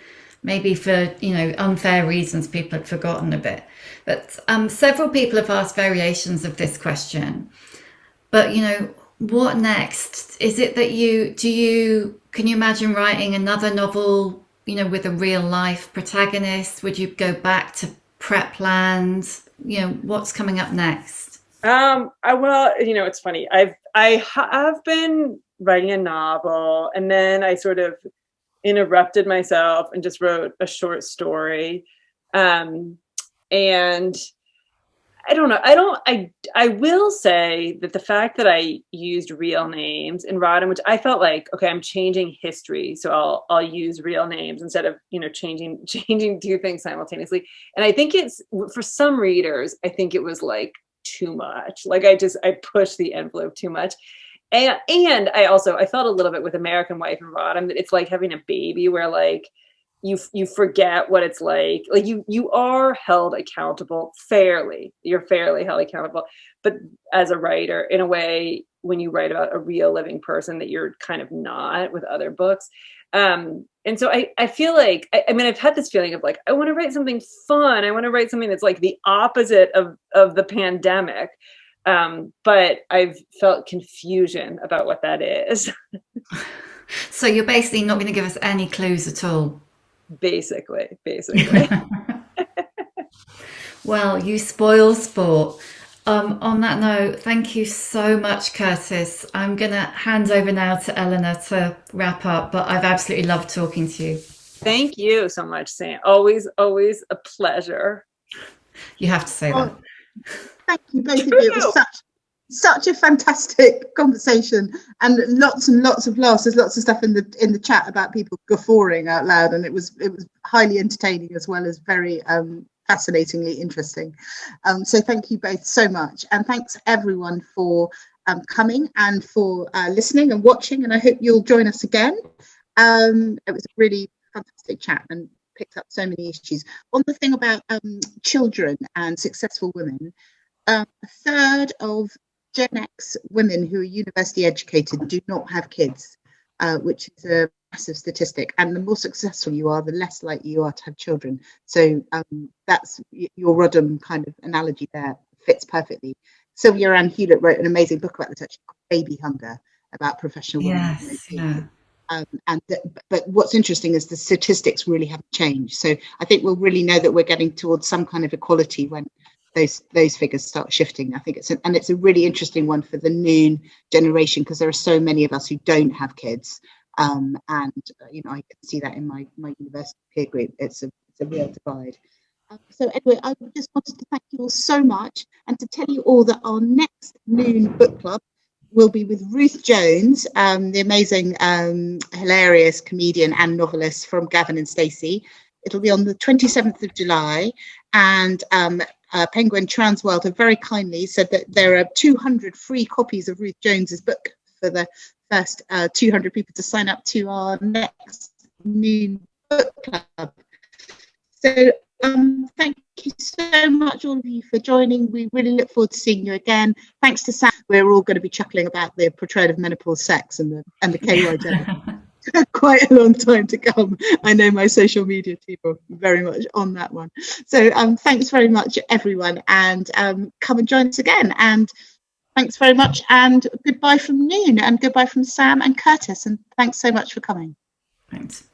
maybe for, you know, unfair reasons people had forgotten a bit. But several people have asked variations of this question. But, you know, what next? Is it that can you imagine writing another novel, you know, with a real life protagonist? Would you go back to prep land? You know, what's coming up next?
Well, you know, it's funny. I have been writing a novel, and then I sort of interrupted myself and just wrote a short story. And I don't know. I will say that the fact that I used real names in Rodham, which I felt like, okay, I'm changing history, so I'll use real names instead of, you know, changing two things simultaneously. And I think it's, for some readers, I think it was like too much. Like I pushed the envelope too much. And I felt a little bit with American Wife and Rodham that it's like having a baby where like you forget what it's like you are held accountable fairly. You're fairly held accountable, but as a writer, in a way, when you write about a real living person that you're kind of not with other books. And so I feel like, I mean, I've had this feeling of like, I want to write something fun. I want to write something that's like the opposite of the pandemic. But I've felt confusion about what that is.
So you're basically not going to give us any clues at all.
Basically.
Well, you spoil sport. On that note, thank you so much, Curtis. I'm going to hand over now to Eleanor to wrap up, but I've absolutely loved talking to you.
Thank you so much, Sam. Always a pleasure.
You have to say that.
Thank you, both of you. It was such a fantastic conversation, and lots of laughs. There's lots of stuff in the chat about people guffawing out loud, and it was highly entertaining as well as very fascinatingly interesting. So thank you both so much, and thanks everyone for coming and for listening and watching, and I hope you'll join us again. It was a really fantastic chat and picked up so many issues. One the thing about children and successful women, a third of Gen X women who are university educated do not have kids, which is a massive statistic. And the more successful you are, the less likely you are to have children. So that's your Rodham kind of analogy there fits perfectly. Sylvia Ann Hewlett wrote an amazing book about this, actually, called Baby Hunger, about professional women.
Yes, yeah.
But what's interesting is the statistics really haven't changed. So I think we'll really know that we're getting towards some kind of equality when those figures start shifting. I think it's a really interesting one for the Noon generation, because there are so many of us who don't have kids, and you know, I can see that in my university peer group. It's a real divide. So anyway, I just wanted to thank you all so much, and to tell you all that our next Noon book club will be with Ruth Jones, the amazing, hilarious comedian and novelist from Gavin and Stacey. It'll be on the 27th of July, and Penguin Transworld have very kindly said that there are 200 free copies of Ruth Jones's book for the first 200 people to sign up to our next Noon book club. So thank you so much, all of you, for joining. We really look forward to seeing you again. Thanks to Sam, we're all going to be chuckling about the portrayal of menopause sex and the KY gender. Quite a long time to come. I know my social media team are very much on that one. So thanks very much, everyone, and come and join us again. And thanks very much, and goodbye from Noon, and goodbye from Sam and Curtis, and thanks so much for coming.
Thanks.